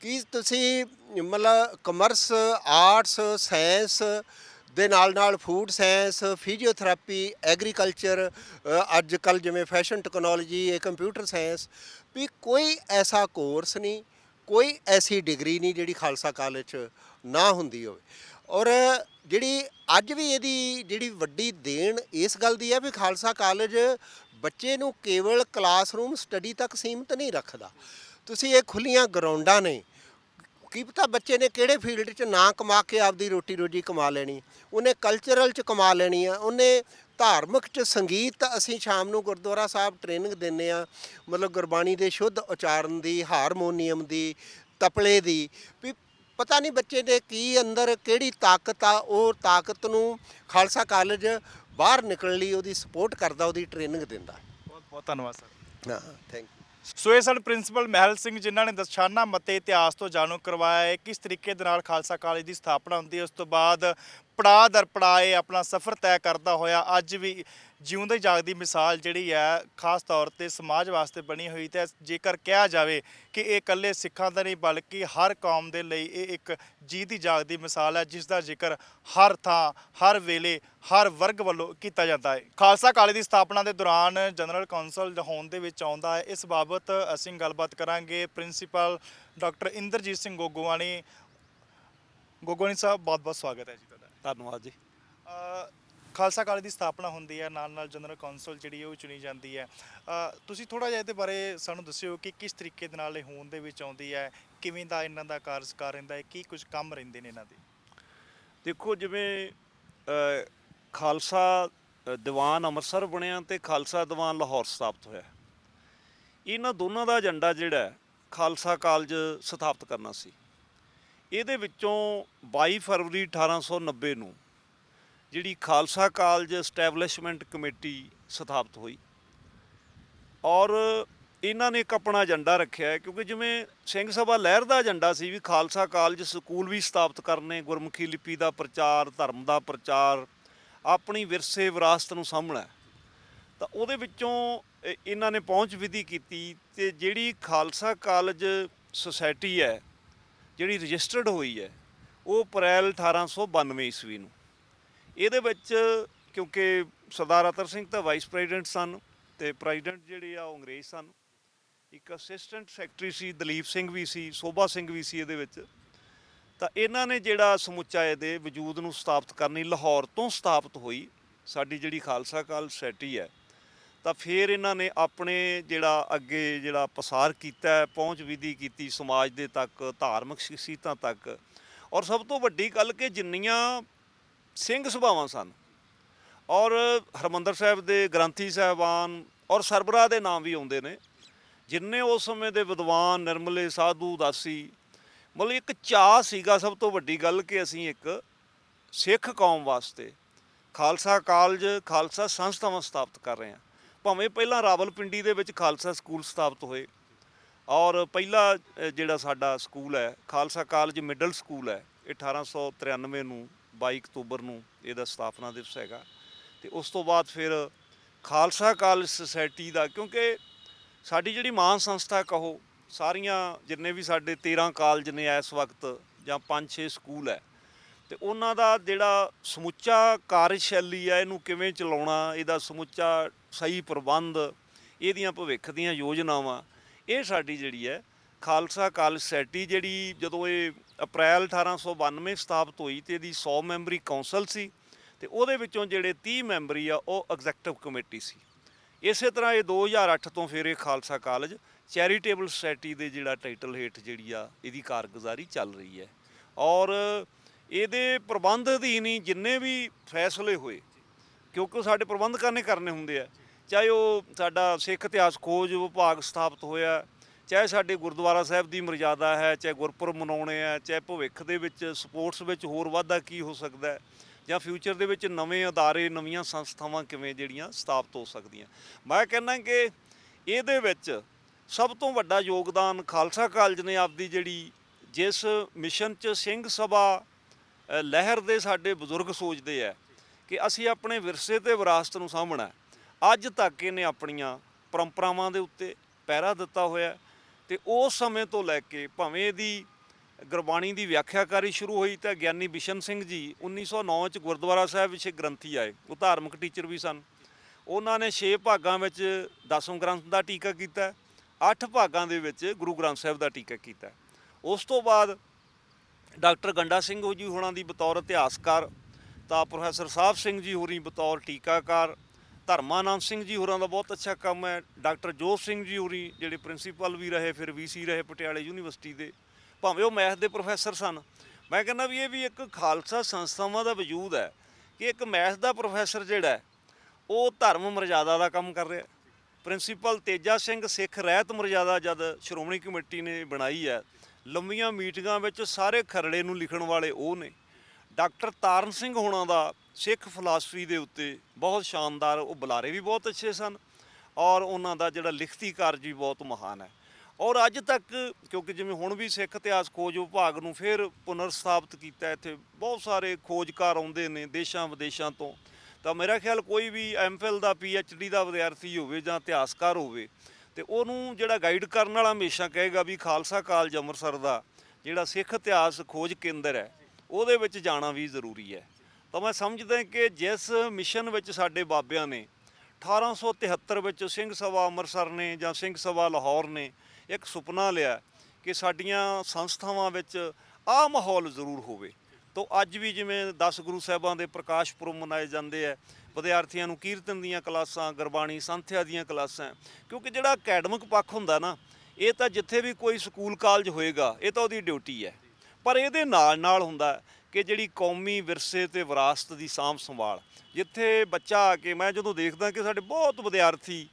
ਕਿ ਤੁਸੀਂ ਮਤਲਬ ਕਮਰਸ, ਆਰਟਸ, ਸਾਇੰਸ ਦੇ ਨਾਲ ਨਾਲ ਫੂਡ ਸਾਇੰਸ, ਫਿਜ਼ੀਓਥੈਰੇਪੀ, ਐਗਰੀਕਲਚਰ, ਅੱਜ ਕੱਲ੍ਹ ਜਿਵੇਂ ਫੈਸ਼ਨ ਟੈਕਨੋਲੋਜੀ, ਇਹ ਕੰਪਿਊਟਰ ਸਾਇੰਸ, ਵੀ ਕੋਈ ਐਸਾ ਕੋਰਸ ਨਹੀਂ, ਕੋਈ ਐਸੀ ਡਿਗਰੀ ਨਹੀਂ ਜਿਹੜੀ ਖਾਲਸਾ ਕਾਲਜ 'ਚ ਨਾ ਹੁੰਦੀ ਹੋਵੇ। ਔਰ ਜਿਹੜੀ ਅੱਜ ਵੀ ਇਹਦੀ ਜਿਹੜੀ ਵੱਡੀ ਦੇਣ ਇਸ ਗੱਲ ਦੀ ਹੈ ਵੀ ਖਾਲਸਾ ਕਾਲਜ ਬੱਚੇ ਨੂੰ ਕੇਵਲ ਕਲਾਸਰੂਮ ਸਟੱਡੀ ਤੱਕ ਸੀਮਿਤ ਨਹੀਂ ਰੱਖਦਾ। ਤੁਸੀਂ ਇਹ ਖੁੱਲ੍ਹੀਆਂ ਗਰਾਊਂਡਾਂ ਨੇ, ਕੀ ਪਤਾ ਬੱਚੇ ਨੇ ਕਿਹੜੇ ਫੀਲਡ 'ਚ ਨਾ ਕਮਾ ਕੇ ਆਪਦੀ ਰੋਟੀ ਰੋਜੀ ਕਮਾ ਲੈਣੀ, ਉਹਨੇ ਕਲਚਰਲ 'ਚ ਕਮਾ ਲੈਣੀ ਆ, ਉਹਨੇ ਧਾਰਮਿਕ 'ਚ ਸੰਗੀਤ। ਅਸੀਂ ਸ਼ਾਮ ਨੂੰ ਗੁਰਦੁਆਰਾ ਸਾਹਿਬ ਟ੍ਰੇਨਿੰਗ ਦਿੰਦੇ ਹਾਂ, ਮਤਲਬ ਗੁਰਬਾਣੀ ਦੇ ਸ਼ੁੱਧ ਉਚਾਰਨ ਦੀ, ਹਾਰਮੋਨੀਅਮ ਦੀ, ਤਪਲੇ ਦੀ। ਵੀ ਪਤਾ ਨਹੀਂ ਬੱਚੇ ਦੇ ਕੀ ਅੰਦਰ ਕਿਹੜੀ ਤਾਕਤ ਆ, ਉਹ ਤਾਕਤ ਨੂੰ ਖਾਲਸਾ ਕਾਲਜ ਬਾਹਰ ਨਿਕਲਣ ਲਈ ਉਹਦੀ ਸਪੋਰਟ ਕਰਦਾ, ਉਹਦੀ ਟ੍ਰੇਨਿੰਗ ਦਿੰਦਾ। ਬਹੁਤ ਬਹੁਤ ਧੰਨਵਾਦ ਸਰ। ਹਾਂ, ਥੈਂਕ ਯੂ। ਸੋ ਇਹ ਸਾਡੇ ਪ੍ਰਿੰਸੀਪਲ ਮਹਿਲ ਸਿੰਘ ਜਿਨ੍ਹਾਂ ਨੇ ਦਸਤਾਨਾ ਮਤੇ ਇਤਿਹਾਸ ਤੋਂ ਜਾਣੂ ਕਰਵਾਇਆ ਹੈ ਕਿਸ ਤਰੀਕੇ ਦੇ ਨਾਲ ਖਾਲਸਾ ਕਾਲਜ ਦੀ ਸਥਾਪਨਾ ਹੁੰਦੀ ਹੈ। ਉਸ ਤੋਂ ਬਾਅਦ ਪੜਾਅ ਦਰ ਪੜਾਅ ਆਪਣਾ ਸਫ਼ਰ ਤੈਅ ਕਰਦਾ ਹੋਇਆ ਅੱਜ ਵੀ ਜਿਉਂਦੇ ਜਾਗਦੀ ਮਿਸਾਲ ਜਿਹੜੀ ਹੈ ਖਾਸ ਤੌਰ 'ਤੇ ਸਮਾਜ ਵਾਸਤੇ ਬਣੀ ਹੋਈ। ਤੇ ਜੇਕਰ ਕਿਹਾ ਜਾਵੇ ਕਿ ਇਹ ਇਕੱਲੇ ਸਿੱਖਾਂ ਦਾ ਨਹੀਂ ਬਲਕਿ ਹਰ ਕੌਮ ਦੇ ਲਈ ਇਹ ਇੱਕ ਜੀਤੀ ਜਾਗਦੀ ਮਿਸਾਲ ਹੈ ਜਿਸ ਦਾ ਜ਼ਿਕਰ ਹਰ ਥਾਂ, ਹਰ ਵੇਲੇ, ਹਰ ਵਰਗ ਵੱਲੋਂ ਕੀਤਾ ਜਾਂਦਾ ਹੈ। ਖਾਲਸਾ ਕਾਲਜ ਦੀ ਸਥਾਪਨਾ ਦੇ ਦੌਰਾਨ ਜਨਰਲ ਕੌਂਸਲ ਹੋਣ ਦੇ ਵਿੱਚ ਆਉਂਦਾ ਹੈ। ਇਸ ਬਾਬਤ ਅਸੀਂ ਗੱਲਬਾਤ ਕਰਾਂਗੇ ਪ੍ਰਿੰਸੀਪਲ ਡਾਕਟਰ ਇੰਦਰਜੀਤ ਸਿੰਘ ਗੋਗੋਵਾਣੀ। ਗੋਗੋਵਾਣੀ ਸਾਹਿਬ, ਬਹੁਤ ਬਹੁਤ ਸਵਾਗਤ ਹੈ ਜੀ ਤੁਹਾਡਾ। ਧੰਨਵਾਦ ਜੀ। ਖਾਲਸਾ ਕਾਲਜ ਦੀ ਸਥਾਪਨਾ ਹੁੰਦੀ ਹੈ, ਨਾਲ ਨਾਲ ਜਨਰਲ ਕੌਂਸਲ ਜਿਹੜੀ ਉਹ ਚੁਣੀ ਜਾਂਦੀ ਹੈ। ਤੁਸੀਂ ਥੋੜ੍ਹਾ ਜਿਹਾ ਇਹਦੇ ਬਾਰੇ ਸਾਨੂੰ ਦੱਸਿਓ ਕਿ ਕਿਸ ਤਰੀਕੇ ਦੇ ਨਾਲ ਇਹ ਹੋਂਦ ਦੇ ਵਿੱਚ ਆਉਂਦੀ ਹੈ, ਕਿਵੇਂ ਦਾ ਇਹਨਾਂ ਦਾ ਕਾਰਜਕਾਰ ਰਹਿੰਦਾ ਹੈ, ਕੀ ਕੁਝ ਕੰਮ ਰਹਿੰਦੇ ਨੇ ਇਹਨਾਂ ਦੇ। ਦੇਖੋ, ਜਿਵੇਂ ਖਾਲਸਾ ਦੀਵਾਨ ਅੰਮ੍ਰਿਤਸਰ ਬਣਿਆ ਅਤੇ ਖਾਲਸਾ ਦੀਵਾਨ ਲਾਹੌਰ ਸਥਾਪਿਤ ਹੋਇਆ, ਇਹਨਾਂ ਦੋਨਾਂ ਦਾ ਏਜੰਡਾ ਜਿਹੜਾ ਹੈ ਖਾਲਸਾ ਕਾਲਜ ਸਥਾਪਿਤ ਕਰਨਾ ਸੀ। ਇਹਦੇ ਵਿੱਚੋਂ 22 ਫਰਵਰੀ 1890 ਨੂੰ ਜਿਹੜੀ ਖਾਲਸਾ ਕਾਲਜ ਸਟੈਬਲਿਸ਼ਮੈਂਟ ਕਮੇਟੀ ਸਥਾਪਿਤ ਹੋਈ ਔਰ ਇਹਨਾਂ ਨੇ ਇੱਕ ਆਪਣਾ ਏਜੰਡਾ ਰੱਖਿਆ ਹੈ, ਕਿਉਂਕਿ ਜਿਵੇਂ ਸਿੰਘ ਸਭਾ ਲਹਿਰ ਦਾ ਏਜੰਡਾ ਸੀ ਵੀ ਖਾਲਸਾ ਕਾਲਜ ਸਕੂਲ ਵੀ ਸਥਾਪਿਤ ਕਰਨੇ, ਗੁਰਮੁਖੀ ਲਿਪੀ ਦਾ ਪ੍ਰਚਾਰ, ਧਰਮ ਦਾ ਪ੍ਰਚਾਰ, ਆਪਣੀ ਵਿਰਸੇ ਵਿਰਾਸਤ ਨੂੰ ਸਾਂਭਣਾ। ਤਾਂ ਉਹਦੇ ਵਿੱਚੋਂ ਇਹਨਾਂ ਨੇ ਪਹੁੰਚ ਵਿਧੀ ਕੀਤੀ ਅਤੇ ਜਿਹੜੀ ਖਾਲਸਾ ਕਾਲਜ ਸੁਸਾਇਟੀ ਹੈ ਜਿਹੜੀ ਰਜਿਸਟਰਡ ਹੋਈ ਹੈ ਉਹ ਅਪ੍ਰੈਲ 1892 ਈਸਵੀ ਨੂੰ। ਇਹਦੇ ਵਿੱਚ ਕਿਉਂਕਿ ਸਰਦਾਰ ਅਤਰ ਸਿੰਘ ਤਾਂ ਵਾਈਸ ਪ੍ਰੈਜ਼ੀਡੈਂਟ ਸਨ ਅਤੇ ਪ੍ਰੈਜ਼ੀਡੈਂਟ ਜਿਹੜੇ ਆ ਉਹ ਅੰਗਰੇਜ਼ ਸਨ। ਇੱਕ ਅਸਿਸਟੈਂਟ ਸੈਕਟਰੀ ਸੀ ਦਲੀਪ ਸਿੰਘ ਵੀ ਸੀ, ਸੋਭਾ ਸਿੰਘ ਵੀ ਸੀ ਇਹਦੇ ਵਿੱਚ। ਤਾਂ ਇਹਨਾਂ ਨੇ ਜਿਹੜਾ ਸਮੁੱਚਾ ਇਹਦੇ ਵਜੂਦ ਨੂੰ ਸਥਾਪਿਤ ਕਰਨੀ, ਲਾਹੌਰ ਤੋਂ ਸਥਾਪਿਤ ਹੋਈ ਸਾਡੀ ਜਿਹੜੀ ਖਾਲਸਾ ਕਾਲਜ ਸੁਸਾਇਟੀ ਹੈ। ਤਾਂ ਫਿਰ ਇਹਨਾਂ ਨੇ ਆਪਣੇ ਜਿਹੜਾ ਅੱਗੇ ਜਿਹੜਾ ਪਸਾਰ ਕੀਤਾ, ਪਹੁੰਚ ਵਿਧੀ ਕੀਤੀ ਸਮਾਜ ਦੇ ਤੱਕ, ਧਾਰਮਿਕ ਸ਼ਖਸੀਅਤਾਂ ਤੱਕ। ਔਰ ਸਭ ਤੋਂ ਵੱਡੀ ਗੱਲ ਕਿ ਜਿੰਨੀਆਂ ਸਿੰਘ ਸਭਾਵਾਂ ਸਨ ਔਰ ਹਰਿਮੰਦਰ ਸਾਹਿਬ ਦੇ ਗ੍ਰੰਥੀ ਸਾਹਿਬਾਨ ਔਰ ਸਰਬਰਾਹ ਦੇ ਨਾਮ ਵੀ ਆਉਂਦੇ ਨੇ, ਜਿੰਨੇ ਉਸ ਸਮੇਂ ਦੇ ਵਿਦਵਾਨ, ਨਿਰਮਲੇ, ਸਾਧੂ, ਦਾਸੀ, ਮਤਲਬ ਇੱਕ ਚਾਅ ਸੀਗਾ ਸਭ ਤੋਂ ਵੱਡੀ ਗੱਲ ਕਿ ਅਸੀਂ ਇੱਕ ਸਿੱਖ ਕੌਮ ਵਾਸਤੇ ਖਾਲਸਾ ਕਾਲਜ, ਖਾਲਸਾ ਸੰਸਥਾਵਾਂ ਸਥਾਪਿਤ ਕਰ ਰਹੇ ਹਾਂ। ਭਾਵੇਂ ਪਹਿਲਾਂ ਰਾਵਲਪਿੰਡੀ ਦੇ ਵਿੱਚ ਖਾਲਸਾ ਸਕੂਲ ਸਥਾਪਿਤ ਹੋਏ ਔਰ ਪਹਿਲਾ ਜਿਹੜਾ ਸਾਡਾ ਸਕੂਲ ਹੈ ਖਾਲਸਾ ਕਾਲਜ ਮਿਡਲ ਸਕੂਲ ਹੈ, 1893 ਨੂੰ 22 ਅਕਤੂਬਰ ਨੂੰ ਇਹਦਾ ਸਥਾਪਨਾ ਦਿਵਸ ਹੈਗਾ। ਅਤੇ ਉਸ ਤੋਂ ਬਾਅਦ ਫਿਰ ਖਾਲਸਾ ਕਾਲਜ ਸੁਸਾਇਟੀ ਦਾ, ਕਿਉਂਕਿ ਸਾਡੀ ਜਿਹੜੀ ਮਾਨ ਸੰਸਥਾ ਕਹੋ ਸਾਰੀਆਂ ਜਿੰਨੇ ਵੀ ਸਾਡੇ 13 ਕਾਲਜ ਨੇ ਇਸ ਵਕਤ ਜਾਂ 5-6 ਸਕੂਲ ਹੈ, ਤੇ ਉਹਨਾਂ ਦਾ ਜਿਹੜਾ ਸਮੁੱਚਾ ਕਾਰਜਸ਼ੈਲੀ ਹੈ, ਇਹਨੂੰ ਕਿਵੇਂ ਚਲਾਉਣਾ, ਇਹਦਾ ਸਮੁੱਚਾ ਸਹੀ ਪ੍ਰਬੰਧ, ਇਹਦੀਆਂ ਭਵਿੱਖ ਦੀਆਂ ਯੋਜਨਾਵਾਂ, ਇਹ ਸਾਡੀ ਜਿਹੜੀ ਹੈ ਖਾਲਸਾ ਕਾਲਜ ਸੋਸਾਇਟੀ, ਜਿਹੜੀ ਜਦੋਂ ਇਹ ਅਪ੍ਰੈਲ 1892 ਸਥਾਪਿਤ ਹੋਈ ਤੇ ਇਹਦੀ 100 ਮੈਂਬਰੀ ਕੌਂਸਲ ਸੀ, ਤੇ ਉਹਦੇ ਵਿੱਚੋਂ ਜਿਹੜੇ 30 ਮੈਂਬਰੀ ਆ ਉਹ ਐਗਜ਼ੈਕਟਿਵ ਕਮੇਟੀ ਸੀ। ਇਸੇ ਤਰ੍ਹਾਂ ਇਹ 2008 ਤੋਂ ਫਿਰ ਇਹ ਖਾਲਸਾ ਕਾਲਜ ਚੈਰੀਟੇਬਲ ਸੁਸਾਇਟੀ ਦੇ ਜਿਹੜਾ ਟਾਈਟਲ ਹੇਠ ਜਿਹੜੀ ਆ ਇਹਦੀ ਕਾਰਗੁਜ਼ਾਰੀ ਚੱਲ ਰਹੀ ਹੈ। ਔਰ ਇਹਦੇ ਪ੍ਰਬੰਧ ਅਧੀਨ ਹੀ ਜਿੰਨੇ ਵੀ ਫੈਸਲੇ ਹੋਏ, ਕਿਉਂਕਿ ਸਾਡੇ ਪ੍ਰਬੰਧਕਾਂ ਨੇ ਕਰਨੇ ਹੁੰਦੇ ਆ, ਚਾਹੇ ਉਹ ਸਾਡਾ ਸਿੱਖ ਇਤਿਹਾਸ ਖੋਜ ਵਿਭਾਗ ਸਥਾਪਿਤ ਹੋਇਆ, ਚਾਹੇ ਸਾਡੇ ਗੁਰਦੁਆਰਾ ਸਾਹਿਬ ਦੀ ਮਰਜ਼ਾਦਾ ਹੈ, ਚਾਹੇ ਗੁਰਪੁਰਬ ਮਨਾਉਣੇ ਆ, ਚਾਹੇ ਭਵਿੱਖ ਦੇ ਵਿੱਚ ਸਪੋਰਟਸ ਵਿੱਚ ਹੋਰ ਵਾਧਾ ਕੀ ਹੋ ਸਕਦਾ ਹੈ, ਜਾਂ ਫਿਊਚਰ ਦੇ ਵਿੱਚ ਨਵੇਂ ਅਦਾਰੇ, ਨਵੀਆਂ ਸੰਸਥਾਵਾਂ ਕਿਵੇਂ ਜਿਹੜੀਆਂ ਸਥਾਪਿਤ ਹੋ ਸਕਦੀਆਂ। ਮੈਂ ਕਹਿੰਦਾ ਕਿ ਇਹਦੇ ਵਿੱਚ ਸਭ ਤੋਂ ਵੱਡਾ ਯੋਗਦਾਨ ਖਾਲਸਾ ਕਾਲਜ ਨੇ ਆਪਦੀ ਜਿਹੜੀ ਜਿਸ ਮਿਸ਼ਨ 'ਚ ਸਿੰਘ ਸਭਾ ਲਹਿਰ ਦੇ ਸਾਡੇ ਬਜ਼ੁਰਗ ਸੋਚਦੇ ਆ ਕਿ ਅਸੀਂ ਆਪਣੇ ਵਿਰਸੇ ਤੇ ਵਿਰਾਸਤ ਨੂੰ ਸਾਂਭਣਾ, ਅੱਜ ਤੱਕ ਇਹਨੇ ਆਪਣੀਆਂ ਪਰੰਪਰਾਵਾਂ ਦੇ ਉੱਤੇ ਪਹਿਰਾ ਦਿੱਤਾ ਹੋਇਆ। ਤੇ ਉਸ ਸਮੇਂ ਤੋਂ ਲੈ ਕੇ ਭਾਵੇਂ ਇਹਦੀ ਗੁਰਬਾਣੀ ਦੀ ਵਿਆਖਿਆਕਾਰੀ ਸ਼ੁਰੂ ਹੋਈ ਤਾਂ ਗਿਆਨੀ ਬਿਸ਼ਨ ਸਿੰਘ ਜੀ 1909 'ਚ ਗੁਰਦੁਆਰਾ ਸਾਹਿਬ ਵਿੱਚ ਗ੍ਰੰਥੀ ਆਏ, ਉਹ ਧਾਰਮਿਕ ਟੀਚਰ ਵੀ ਸਨ। ਉਹਨਾਂ ਨੇ 6 ਭਾਗਾਂ ਵਿੱਚ 10ਵੇਂ ਗ੍ਰੰਥ ਦਾ ਟੀਕਾ ਕੀਤਾ, 8 ਭਾਗਾਂ ਦੇ ਵਿੱਚ ਗੁਰੂ ਗ੍ਰੰਥ ਸਾਹਿਬ ਦਾ ਟੀਕਾ ਕੀਤਾ। ਉਸ ਤੋਂ ਬਾਅਦ ਡਾਕਟਰ ਗੰਡਾ ਸਿੰਘ ਜੀ ਹੋਰਾਂ ਦੀ ਬਤੌਰ ਇਤਿਹਾਸਕਾਰ, ਤਾਂ ਪ੍ਰੋਫੈਸਰ ਸਾਹਿਬ ਸਿੰਘ ਜੀ ਹੋਰੀ ਬਤੌਰ ਟੀਕਾਕਾਰ, ਧਰਮਾਨੰਦ ਸਿੰਘ ਜੀ ਹੋਰਾਂ ਦਾ ਬਹੁਤ ਅੱਛਾ ਕੰਮ ਹੈ, ਡਾਕਟਰ ਜੋਤ ਸਿੰਘ ਜੀ ਹੋਰੀ ਜਿਹੜੇ ਪ੍ਰਿੰਸੀਪਲ ਵੀ ਰਹੇ, ਫਿਰ VC ਰਹੇ ਪਟਿਆਲੇ ਯੂਨੀਵਰਸਿਟੀ ਦੇ, ਭਾਵੇਂ ਉਹ ਮੈਥ ਦੇ ਪ੍ਰੋਫੈਸਰ ਸਨ। ਮੈਂ ਕਹਿੰਦਾ ਵੀ ਇਹ ਵੀ ਇੱਕ ਖਾਲਸਾ ਸੰਸਥਾਵਾਂ ਦਾ ਵਜੂਦ ਹੈ ਕਿ ਇੱਕ ਮੈਥ ਦਾ ਪ੍ਰੋਫੈਸਰ ਜਿਹੜਾ ਉਹ ਧਰਮ ਮਰਜ਼ਾਦਾ ਦਾ ਕੰਮ ਕਰ ਰਿਹਾ। ਪ੍ਰਿੰਸੀਪਲ ਤੇਜਾ ਸਿੰਘ ਸਿੱਖ ਰਹਿਤ ਮਰਜ਼ਾਦਾ ਜਦ ਸ਼੍ਰੋਮਣੀ ਕਮੇਟੀ ਨੇ ਬਣਾਈ ਹੈ, ਲੰਮੀਆਂ ਮੀਟਿੰਗਾਂ ਵਿੱਚ ਸਾਰੇ ਖਰੜੇ ਨੂੰ ਲਿਖਣ ਵਾਲੇ ਉਹ ਨੇ। ਡਾਕਟਰ ਤਾਰਨ ਸਿੰਘ ਹੋਣਾ ਦਾ ਸਿੱਖ ਫਿਲਾਸਫੀ ਦੇ ਉੱਤੇ ਬਹੁਤ ਸ਼ਾਨਦਾਰ, ਉਹ ਬੁਲਾਰੇ ਵੀ ਬਹੁਤ ਅੱਛੇ ਸਨ, ਔਰ ਉਹਨਾਂ ਦਾ ਜਿਹੜਾ ਲਿਖਤੀ ਕਾਰਜ ਵੀ ਬਹੁਤ ਮਹਾਨ ਹੈ। ਔਰ ਅੱਜ ਤੱਕ ਕਿਉਂਕਿ ਜਿਵੇਂ ਹੁਣ ਵੀ ਸਿੱਖ ਇਤਿਹਾਸ ਖੋਜ ਵਿਭਾਗ ਨੂੰ ਫਿਰ ਪੁਨਰ ਸਥਾਪਿਤ ਕੀਤਾ, ਇੱਥੇ ਬਹੁਤ ਸਾਰੇ ਖੋਜਕਾਰ ਆਉਂਦੇ ਨੇ ਦੇਸ਼ਾਂ ਵਿਦੇਸ਼ਾਂ ਤੋਂ, ਤਾਂ ਮੇਰਾ ਖਿਆਲ ਕੋਈ ਵੀ MPhil ਦਾ PhD ਦਾ ਵਿਦਿਆਰਥੀ ਹੋਵੇ ਜਾਂ ਇਤਿਹਾਸਕਾਰ ਹੋਵੇ, ਤੇ ਉਹਨੂੰ ਜਿਹੜਾ ਗਾਈਡ ਕਰਨ ਵਾਲਾ ਹਮੇਸ਼ਾ ਕਹੇਗਾ ਵੀ ਖਾਲਸਾ ਕਾਲਜ ਅੰਮ੍ਰਿਤਸਰ ਦਾ ਜਿਹੜਾ ਸਿੱਖ ਇਤਿਹਾਸ ਖੋਜ ਕੇਂਦਰ ਹੈ ਉਹਦੇ ਵਿੱਚ ਜਾਣਾ ਵੀ ਜ਼ਰੂਰੀ ਹੈ। ਤਾਂ ਮੈਂ ਸਮਝਦਾ ਕਿ ਜਿਸ ਮਿਸ਼ਨ ਵਿੱਚ ਸਾਡੇ ਬਾਬਿਆਂ ਨੇ 1873 ਵਿੱਚ ਸਿੰਘ ਸਭਾ ਅੰਮ੍ਰਿਤਸਰ ਨੇ ਜਾਂ ਸਿੰਘ ਸਭਾ ਲਾਹੌਰ ਨੇ ਇੱਕ ਸੁਪਨਾ ਲਿਆ ਕਿ ਸਾਡੀਆਂ ਸੰਸਥਾਵਾਂ ਵਿੱਚ ਆਹ ਮਾਹੌਲ ਜ਼ਰੂਰ ਹੋਵੇ, ਤਾਂ ਅੱਜ ਵੀ ਜਿਵੇਂ 10 ਗੁਰੂ ਸਾਹਿਬਾਂ ਦੇ ਪ੍ਰਕਾਸ਼ ਪੁਰਬ ਮਨਾਏ ਜਾਂਦੇ ਹੈ, ਵਿਦਿਆਰਥੀਆਂ ਨੂੰ ਕੀਰਤਨ ਦੀਆਂ ਕਲਾਸਾਂ, ਗੁਰਬਾਣੀ ਸੰਥਿਆ ਦੀਆਂ ਕਲਾਸਾਂ, ਕਿਉਂਕਿ ਜਿਹੜਾ ਅਕੈਡਮਿਕ ਪੱਖ ਹੁੰਦਾ ਨਾ, ਇਹ ਤਾਂ ਜਿੱਥੇ ਵੀ ਕੋਈ ਸਕੂਲ ਕਾਲਜ ਹੋਏਗਾ ਇਹ ਤਾਂ ਉਹਦੀ ਡਿਊਟੀ ਹੈ, ਪਰ ਇਹਦੇ ਨਾਲ ਨਾਲ ਹੁੰਦਾ ਕਿ ਜਿਹੜੀ ਕੌਮੀ ਵਿਰਸੇ ਤੇ ਵਿਰਾਸਤ ਦੀ ਸਾਂਭ ਸੰਭਾਲ, ਜਿੱਥੇ ਬੱਚਾ ਆ ਕੇ, ਮੈਂ ਜਦੋਂ ਦੇਖਦਾ ਕਿ ਸਾਡੇ ਬਹੁਤ ਵਿਦਿਆਰਥੀ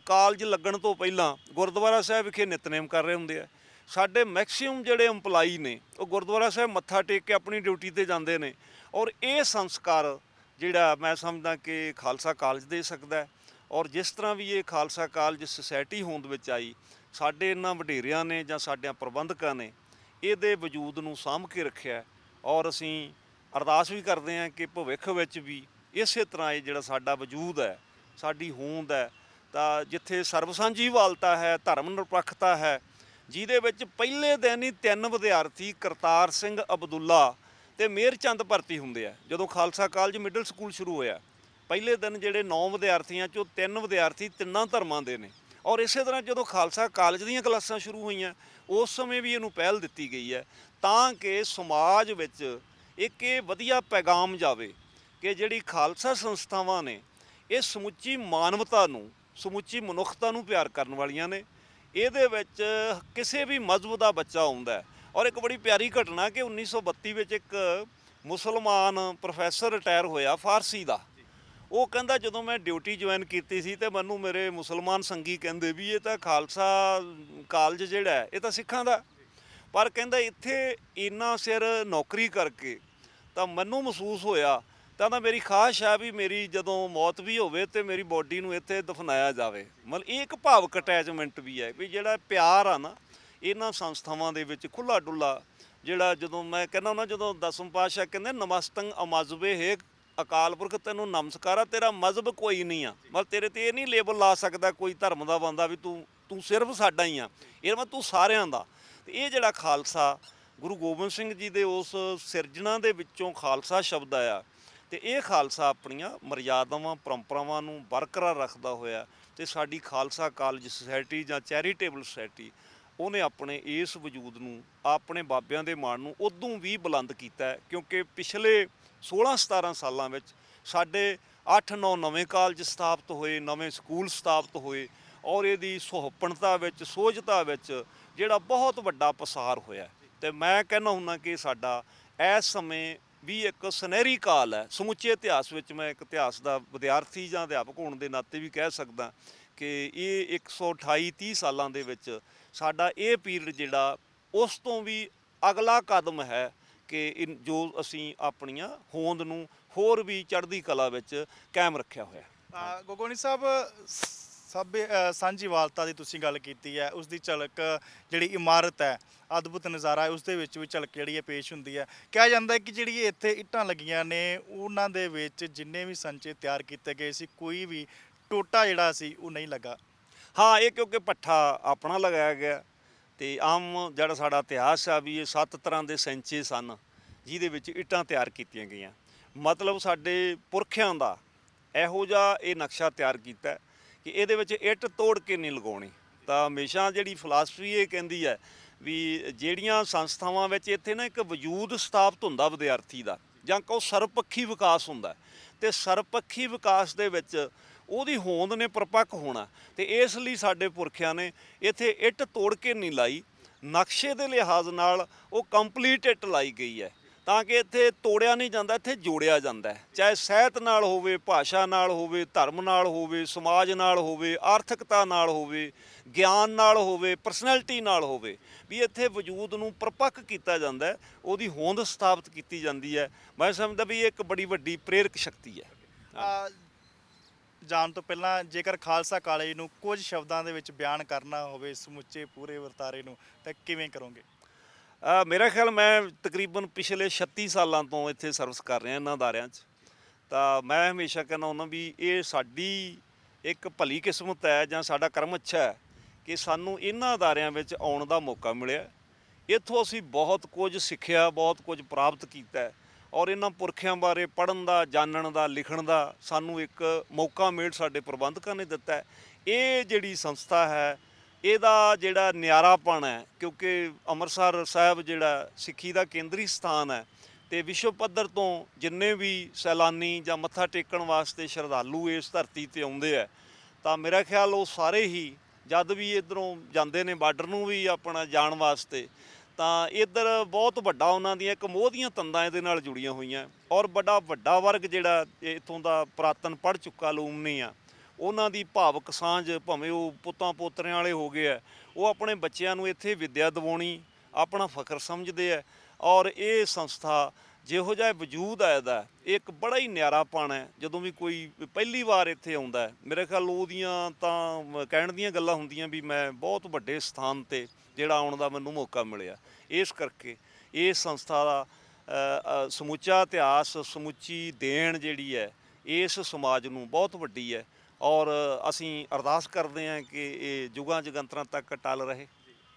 ਕਾਲਜ ਲੱਗਣ ਤੋਂ ਪਹਿਲਾਂ ਗੁਰਦੁਆਰਾ ਸਾਹਿਬ ਵਿਖੇ ਨਿਤਨੇਮ ਕਰ ਰਹੇ ਹੁੰਦੇ ਆ, ਸਾਡੇ ਮੈਕਸਿਮਮ ਜਿਹੜੇ ਇੰਪਲਾਈ ਨੇ ਉਹ ਗੁਰਦੁਆਰਾ ਸਾਹਿਬ ਮੱਥਾ ਟੇਕ ਕੇ ਆਪਣੀ ਡਿਊਟੀ ਤੇ ਜਾਂਦੇ ਨੇ। ਔਰ ਇਹ ਸੰਸਕਾਰ ਜਿਹੜਾ ਮੈਂ ਸਮਝਦਾ ਕਿ ਖਾਲਸਾ ਕਾਲਜ ਦੇ ਸਕਦਾ ਹੈ। ਔਰ ਜਿਸ ਤਰ੍ਹਾਂ ਵੀ ਇਹ ਖਾਲਸਾ ਕਾਲਜ ਸੁਸਾਇਟੀ ਹੋਂਦ ਵਿੱਚ ਆਈ, ਸਾਡੇ ਇਹਨਾਂ ਵਡੇਰਿਆਂ ਨੇ ਜਾਂ ਸਾਡਿਆਂ ਪ੍ਰਬੰਧਕਾਂ ਨੇ ਇਹਦੇ ਵਜੂਦ ਨੂੰ ਸਾਂਭ ਕੇ ਰੱਖਿਆ, ਔਰ ਅਸੀਂ ਅਰਦਾਸ ਵੀ ਕਰਦੇ ਹਾਂ ਕਿ ਭਵਿੱਖ ਵਿੱਚ ਵੀ ਇਸੇ ਤਰ੍ਹਾਂ ਇਹ ਜਿਹੜਾ ਸਾਡਾ ਵਜੂਦ ਹੈ, ਸਾਡੀ ਹੋਂਦ ਹੈ, ਤਾਂ ਜਿੱਥੇ ਸਰਬਸਾਂਝੀਵਾਲਤਾ ਹੈ, ਧਰਮ ਨਿਰਪੱਖਤਾ ਹੈ, ਜਿਹਦੇ ਵਿੱਚ ਪਹਿਲੇ ਦਿਨ ਹੀ 3 ਵਿਦਿਆਰਥੀ ਕਰਤਾਰ ਸਿੰਘ ਅਬਦੁੱਲਾ ਤੇ ਮੇਹਰ ਚੰਦ ਭਰਤੀ ਹੁੰਦੇ ਆ। ਜਦੋਂ ਖਾਲਸਾ ਕਾਲਜ ਮਿਡਲ ਸਕੂਲ ਸ਼ੁਰੂ ਹੋਇਆ, ਪਹਿਲੇ ਦਿਨ ਜਿਹੜੇ 9 ਵਿਦਿਆਰਥੀਆਂ 'ਚੋਂ 3 ਵਿਦਿਆਰਥੀ 3 ਧਰਮਾਂ ਦੇ ਨੇ। ਔਰ ਇਸੇ ਤਰ੍ਹਾਂ ਜਦੋਂ ਖਾਲਸਾ ਕਾਲਜ ਦੀਆਂ ਕਲਾਸਾਂ ਸ਼ੁਰੂ ਹੋਈਆਂ, ਉਸ ਸਮੇਂ ਵੀ ਇਹਨੂੰ ਪਹਿਲ ਦਿੱਤੀ ਗਈ ਹੈ ਤਾਂ ਕਿ ਸਮਾਜ ਵਿੱਚ ਇੱਕ ਇਹ ਵਧੀਆ ਪੈਗਾਮ ਜਾਵੇ ਕਿ ਜਿਹੜੀ ਖਾਲਸਾ ਸੰਸਥਾਵਾਂ ਨੇ ਇਹ ਸਮੁੱਚੀ ਮਾਨਵਤਾ ਨੂੰ, ਸਮੁੱਚੀ ਮਨੁੱਖਤਾ ਨੂੰ ਪਿਆਰ ਕਰਨ ਵਾਲੀਆਂ ਨੇ। ਇਹਦੇ ਵਿੱਚ ਕਿਸੇ ਵੀ ਮਜ਼ਹਬ ਦਾ ਬੱਚਾ ਆਉਂਦਾ। ਔਰ ਇੱਕ ਬੜੀ ਪਿਆਰੀ ਘਟਨਾ ਕਿ 1932 ਵਿੱਚ ਇੱਕ ਮੁਸਲਮਾਨ ਪ੍ਰੋਫੈਸਰ ਰਿਟਾਇਰ ਹੋਇਆ ਫਾਰਸੀ ਦਾ। ਉਹ ਕਹਿੰਦਾ ਜਦੋਂ ਮੈਂ ਡਿਊਟੀ ਜੁਆਇਨ ਕੀਤੀ ਸੀ ਤੇ ਮੈਨੂੰ ਮੇਰੇ ਮੁਸਲਮਾਨ ਸੰਗੀ ਕਹਿੰਦੇ ਵੀ ਇਹ ਤਾਂ ਖਾਲਸਾ ਕਾਲਜ ਜਿਹੜਾ ਇਹ ਤਾਂ ਸਿੱਖਾਂ ਦਾ, ਪਰ ਕਹਿੰਦਾ ਇੱਥੇ ਇੰਨਾ ਸਿਰ ਨੌਕਰੀ ਕਰਕੇ ਤਾਂ ਮੈਨੂੰ ਮਹਿਸੂਸ ਹੋਇਆ ਤਾਂ ਮੇਰੀ ਖਾਹਿਸ਼ ਹੈ ਵੀ ਮੇਰੀ ਜਦੋਂ ਮੌਤ ਵੀ ਹੋਵੇ ਤੇ ਮੇਰੀ ਬੋਡੀ ਨੂੰ ਇੱਥੇ ਦਫਨਾਇਆ ਜਾਵੇ। ਮਤਲਬ ਇਹ ਇੱਕ ਭਾਵਕ ਅਟੈਚਮੈਂਟ ਵੀ ਹੈ ਵੀ ਜਿਹੜਾ ਪਿਆਰ ਆ ਨਾ ਇਹਨਾਂ ਸੰਸਥਾਵਾਂ ਦੇ ਵਿੱਚ ਖੁੱਲ੍ਹਾ ਡੁੱਲਾ, ਜਿਹੜਾ ਜਦੋਂ ਮੈਂ ਕਹਿੰਦਾ ਹੁੰਦਾ, ਜਦੋਂ 10ਵੇਂ ਪਾਤਸ਼ਾਹ ਕਹਿੰਦੇ ਨਮਸਤੰ ਅਮਜ਼ਬੇ ਹੈ, ਅਕਾਲ ਪੁਰਖ ਤੈਨੂੰ ਨਮਸਕਾਰ ਆ, ਤੇਰਾ ਮਜ਼ਹਬ ਕੋਈ ਨਹੀਂ ਆ, ਮਤਲਬ ਤੇਰੇ ਤੇ ਇਹ ਨਹੀਂ ਲੇਬਲ ਲਾ ਸਕਦਾ ਕੋਈ ਧਰਮ ਦਾ ਬੰਦਾ ਵੀ ਤੂੰ ਤੂੰ ਸਿਰਫ ਸਾਡਾ ਹੀ ਆ, ਇਹ ਮੈਂ ਤੂੰ ਸਾਰਿਆਂ ਦਾ। ਤੇ ਇਹ ਜਿਹੜਾ ਖਾਲਸਾ ਗੁਰੂ ਗੋਬਿੰਦ ਸਿੰਘ ਜੀ ਦੇ ਉਸ ਸਿਰਜਣਾ ਦੇ ਵਿੱਚੋਂ ਖਾਲਸਾ ਸ਼ਬਦ ਆਇਆ, ਤੇ ਇਹ ਖਾਲਸਾ ਆਪਣੀਆਂ ਮਰਯਾਦਾਵਾਂ ਪਰੰਪਰਾਵਾਂ ਨੂੰ ਬਰਕਰਾਰ ਰੱਖਦਾ ਹੋਇਆ ਤੇ ਸਾਡੀ ਖਾਲਸਾ ਕਾਲਜ ਸੁਸਾਇਟੀ ਜਾਂ ਚੈਰੀਟੇਬਲ ਸੁਸਾਇਟੀ ਉਹਨੇ ਆਪਣੇ ਇਸ ਵਜੂਦ ਨੂੰ, ਆਪਣੇ ਬਾਬਿਆਂ ਦੇ ਮਾਣ ਨੂੰ ਉਦੋਂ ਵੀ ਬੁਲੰਦ ਕੀਤਾ ਹੈ। ਕਿਉਂਕਿ ਪਿਛਲੇ 16-17 ਸਾਲਾਂ ਵਿੱਚ ਸਾਡੇ 8-9 ਨਵੇਂ ਕਾਲਜ ਸਥਾਪਿਤ ਹੋਏ, ਨਵੇਂ ਸਕੂਲ ਸਥਾਪਿਤ ਹੋਏ, ਔਰ ਇਹਦੀ ਸੁਹੱਪਣਤਾ ਵਿੱਚ, ਸੋਝਤਾ ਵਿੱਚ ਜਿਹੜਾ ਬਹੁਤ ਵੱਡਾ ਪਸਾਰ ਹੋਇਆ। ਤੇ ਮੈਂ ਕਹਿੰਦਾ ਹੁੰਦਾ ਕਿ ਸਾਡਾ ਇਸ ਸਮੇਂ ਵੀ ਇੱਕ ਸੁਨਹਿਰੀ ਕਾਲ ਹੈ ਸਮੁੱਚੇ ਇਤਿਹਾਸ ਵਿੱਚ। ਮੈਂ ਇੱਕ ਇਤਿਹਾਸ ਦਾ ਵਿਦਿਆਰਥੀ ਜਾਂ ਅਧਿਆਪਕ ਹੋਣ ਦੇ ਨਾਤੇ ਵੀ ਕਹਿ ਸਕਦਾ ਕਿ ਇਹ 128-30 ਸਾਲਾਂ ਦੇ ਵਿੱਚ ਸਾਡਾ ਇਹ ਪੀਰੀਅਡ ਜਿਹੜਾ ਉਸ ਤੋਂ ਵੀ ਅਗਲਾ ਕਦਮ ਹੈ ਕਿ ਜੋ ਅਸੀਂ ਆਪਣੀਆਂ ਹੋਂਦ ਨੂੰ ਹੋਰ ਵੀ ਚੜ੍ਹਦੀ ਕਲਾ ਵਿੱਚ ਕਾਇਮ ਰੱਖਿਆ ਹੋਇਆ। ਗੋਗੋਨੀ ਸਾਹਿਬ, ਸਾਂਝੀਵਾਲਤਾ ਦੀ ਤੁਸੀਂ ਗੱਲ ਕੀਤੀ ਹੈ, ਉਸ ਦੀ ਝਲਕ ਜਿਹੜੀ ਇਮਾਰਤ ਹੈ, ਅਦਭੁਤ ਨਜ਼ਾਰਾ ਹੈ, ਉਸ ਦੇ ਵਿੱਚ ਵੀ ਝਲਕ ਜਿਹੜੀ ਹੈ ਪੇਸ਼ ਹੁੰਦੀ ਹੈ। ਕਿਹਾ ਜਾਂਦਾ ਹੈ ਕਿ ਜਿਹੜੀ ਇੱਥੇ ਇੱਟਾਂ ਲੱਗੀਆਂ ਨੇ ਉਹਨਾਂ ਦੇ ਵਿੱਚ ਜਿੰਨੇ ਵੀ ਸੰਚੇ ਤਿਆਰ ਕੀਤੇ ਗਏ ਸੀ, ਕੋਈ ਵੀ ਟੋਟਾ ਜਿਹੜਾ ਸੀ ਉਹ ਨਹੀਂ ਲੱਗਾ। ਹਾਂ, ਇਹ ਕਿਉਂਕਿ ਪੱਠਾ ਆਪਣਾ ਲਗਾਇਆ ਗਿਆ, ਤੇ ਆਮ ਜਿਹੜਾ ਸਾਡਾ ਇਤਿਹਾਸ ਆ ਵੀ ਇਹ 7 ਤਰ੍ਹਾਂ ਦੇ ਸੈਂਚੇ ਸਨ ਜਿਹਦੇ ਵਿੱਚ ਇੱਟਾਂ ਤਿਆਰ ਕੀਤੀਆਂ ਗਈਆਂ। ਮਤਲਬ ਸਾਡੇ ਪੁਰਖਿਆਂ ਦਾ ਇਹੋ ਜਿਹਾ ਇਹ ਨਕਸ਼ਾ ਤਿਆਰ ਕੀਤਾ ਕਿ ਇਹਦੇ ਵਿੱਚ ਇੱਟ ਤੋੜ ਕੇ ਨਹੀਂ ਲਗਾਉਣੀ। ਤਾਂ ਹਮੇਸ਼ਾ ਜਿਹੜੀ ਫਿਲਾਸਫੀ ਇਹ ਕਹਿੰਦੀ ਹੈ ਵੀ ਜਿਹੜੀਆਂ ਸੰਸਥਾਵਾਂ ਵਿੱਚ ਇੱਥੇ ਨਾ ਇੱਕ ਵਜੂਦ ਸਥਾਪਿਤ ਹੁੰਦਾ ਵਿਦਿਆਰਥੀ ਦਾ, ਜਾਂ ਕਹੋ ਸਰਬਪੱਖੀ ਵਿਕਾਸ ਹੁੰਦਾ, ਤੇ ਸਰਬਪੱਖੀ ਵਿਕਾਸ ਦੇ ਵਿੱਚ ਉਹਦੀ ਹੋਂਦ ਨੇ ਪਰਪੱਕ ਹੋਣਾ। ਤੇ ਇਸ ਲਈ ਸਾਡੇ ਪੁਰਖਿਆਂ ਨੇ ਇੱਥੇ ਇੱਟ ਤੋੜ ਕੇ ਨਹੀਂ ਲਾਈ, ਨਕਸ਼ੇ ਦੇ ਲਿਹਾਜ਼ ਨਾਲ ਉਹ ਕੰਪਲੀਟ ਇੱਟ ਲਾਈ ਗਈ ਹੈ ਤਾਂ ਕਿ ਇੱਥੇ ਤੋੜਿਆ ਨਹੀਂ ਜਾਂਦਾ, ਇੱਥੇ ਜੋੜਿਆ ਜਾਂਦਾ ਹੈ। ਚਾਹੇ ਸਾਹਿਤ ਨਾਲ ਹੋਵੇ, ਭਾਸ਼ਾ ਨਾਲ ਹੋਵੇ, ਧਰਮ ਨਾਲ ਹੋਵੇ, ਸਮਾਜ ਨਾਲ ਹੋਵੇ, ਆਰਥਿਕਤਾ ਨਾਲ ਹੋਵੇ, ਗਿਆਨ ਨਾਲ ਹੋਵੇ, ਪਰਸਨੈਲਿਟੀ ਨਾਲ ਹੋਵੇ, ਵੀ ਇੱਥੇ ਵਜੂਦ ਨੂੰ ਪਰਪੱਕ ਕੀਤਾ ਜਾਂਦਾ ਹੈ, ਉਹਦੀ ਹੋਂਦ ਸਥਾਪਿਤ ਕੀਤੀ ਜਾਂਦੀ ਹੈ। ਮੈਂ ਸਮਝਦਾ ਵੀ ਇਹ ਇੱਕ ਬੜੀ ਵੱਡੀ ਪ੍ਰੇਰਕ ਸ਼ਕਤੀ ਹੈ। ਜਾਣ ਤੋਂ ਪਹਿਲਾਂ ਜੇਕਰ ਖਾਲਸਾ ਕਾਲਜ ਨੂੰ ਕੁਝ ਸ਼ਬਦਾਂ ਦੇ ਵਿੱਚ ਬਿਆਨ ਕਰਨਾ ਹੋਵੇ ਸਮੁੱਚੇ ਪੂਰੇ ਵਰਤਾਰੇ ਨੂੰ, ਤਾਂ ਕਿਵੇਂ ਕਰੋਗੇ? ਮੇਰਾ ਖਿਆਲ ਮੈਂ ਤਕਰੀਬਨ ਪਿਛਲੇ 36 ਸਾਲਾਂ ਤੋਂ ਇੱਥੇ ਸਰਵਿਸ ਕਰ ਰਿਹਾ ਇਹਨਾਂ ਅਦਾਰਿਆਂ 'ਚ। ਤਾਂ ਮੈਂ ਹਮੇਸ਼ਾ ਕਹਿੰਦਾ ਹੁੰਦਾ ਵੀ ਇਹ ਸਾਡੀ ਇੱਕ ਭਲੀ ਕਿਸਮਤ ਹੈ ਜਾਂ ਸਾਡਾ ਕਰਮ ਅੱਛਾ ਹੈ ਕਿ ਸਾਨੂੰ ਇਹਨਾਂ ਅਦਾਰਿਆਂ ਵਿੱਚ ਆਉਣ ਦਾ ਮੌਕਾ ਮਿਲਿਆ। ਇੱਥੋਂ ਅਸੀਂ ਬਹੁਤ ਕੁਝ ਸਿੱਖਿਆ, ਬਹੁਤ ਕੁਝ ਪ੍ਰਾਪਤ ਕੀਤਾ, ਔਰ ਇਹਨਾਂ ਪੁਰਖਿਆਂ ਬਾਰੇ ਪੜ੍ਹਨ ਦਾ, ਜਾਣਨ ਦਾ, ਲਿਖਣ ਦਾ ਸਾਨੂੰ ਇੱਕ ਮੌਕਾ ਮੇਲ ਸਾਡੇ ਪ੍ਰਬੰਧਕਾਂ ਨੇ ਦਿੱਤਾ। ਇਹ ਜਿਹੜੀ ਸੰਸਥਾ ਹੈ ਇਹਦਾ ਜਿਹੜਾ ਨਿਆਰਾਪਣ ਹੈ, ਕਿਉਂਕਿ ਅੰਮ੍ਰਿਤਸਰ ਸਾਹਿਬ ਜਿਹੜਾ ਸਿੱਖੀ ਦਾ ਕੇਂਦਰੀ ਸਥਾਨ ਹੈ, ਤੇ ਵਿਸ਼ਵ ਪੱਧਰ ਤੋਂ ਜਿੰਨੇ ਵੀ ਸੈਲਾਨੀ ਜਾਂ ਮੱਥਾ ਟੇਕਣ ਵਾਸਤੇ ਸ਼ਰਧਾਲੂ ਇਸ ਧਰਤੀ ਤੇ ਆਉਂਦੇ ਆ, ਤਾਂ ਮੇਰਾ ਖਿਆਲ ਉਹ ਸਾਰੇ ਹੀ ਜਦ ਵੀ ਇੱਧਰੋਂ ਜਾਂਦੇ ਨੇ ਬਾਰਡਰ ਨੂੰ ਵੀ ਆਪਣਾ ਜਾਣ ਵਾਸਤੇ, ਤਾਂ ਇੱਧਰ ਬਹੁਤ ਵੱਡਾ ਉਹਨਾਂ ਦੀਆਂ ਇੱਕ ਮੋਹ ਦੀਆਂ ਤੰਦਾਂ ਇਹਦੇ ਨਾਲ ਜੁੜੀਆਂ ਹੋਈਆਂ। ਔਰ ਵੱਡਾ ਵਰਗ ਜਿਹੜਾ ਇੱਥੋਂ ਦਾ ਪੁਰਾਤਨ ਪੜ੍ਹ ਚੁੱਕਾ ਅਲੂਮਨੀ ਆ, ਉਹਨਾਂ ਦੀ ਭਾਵਕ ਸਾਂਝ, ਭਾਵੇਂ ਉਹ ਪੁੱਤਾਂ ਪੋਤਰਿਆਂ ਵਾਲੇ ਹੋ ਗਏ ਆ, ਉਹ ਆਪਣੇ ਬੱਚਿਆਂ ਨੂੰ ਇੱਥੇ ਵਿੱਦਿਆ ਦਿਵਾਉਣੀ ਆਪਣਾ ਫਖਰ ਸਮਝਦੇ ਆ। ਔਰ ਇਹ ਸੰਸਥਾ ਜਿਹੋ ਜਿਹਾ ਵਜੂਦ ਹੈ ਇਹਦਾ, ਇਹ ਇੱਕ ਬੜਾ ਹੀ ਨਿਆਰਾਪਣ ਹੈ। ਜਦੋਂ ਵੀ ਕੋਈ ਪਹਿਲੀ ਵਾਰ ਇੱਥੇ ਆਉਂਦਾ, ਮੇਰੇ ਖਿਆਲ ਉਹਦੀਆਂ ਤਾਂ ਕਹਿਣ ਦੀਆਂ ਗੱਲਾਂ ਹੁੰਦੀਆਂ ਵੀ ਮੈਂ ਬਹੁਤ ਵੱਡੇ ਸਥਾਨ 'ਤੇ ਜਿਹੜਾ ਆਉਣ ਦਾ ਮੈਨੂੰ ਮੌਕਾ ਮਿਲਿਆ। ਇਸ ਕਰਕੇ ਇਸ ਸੰਸਥਾ ਦਾ ਸਮੁੱਚਾ ਇਤਿਹਾਸ, ਸਮੁੱਚੀ ਦੇਣ ਜਿਹੜੀ ਹੈ ਇਸ ਸਮਾਜ ਨੂੰ ਬਹੁਤ ਵੱਡੀ ਹੈ, ਔਰ ਅਸੀਂ ਅਰਦਾਸ ਕਰਦੇ ਹਾਂ ਕਿ ਇਹ ਯੁਗਾਂ ਜਗੰਤਰਾਂ ਤੱਕ ਟਲ ਰਹੇ।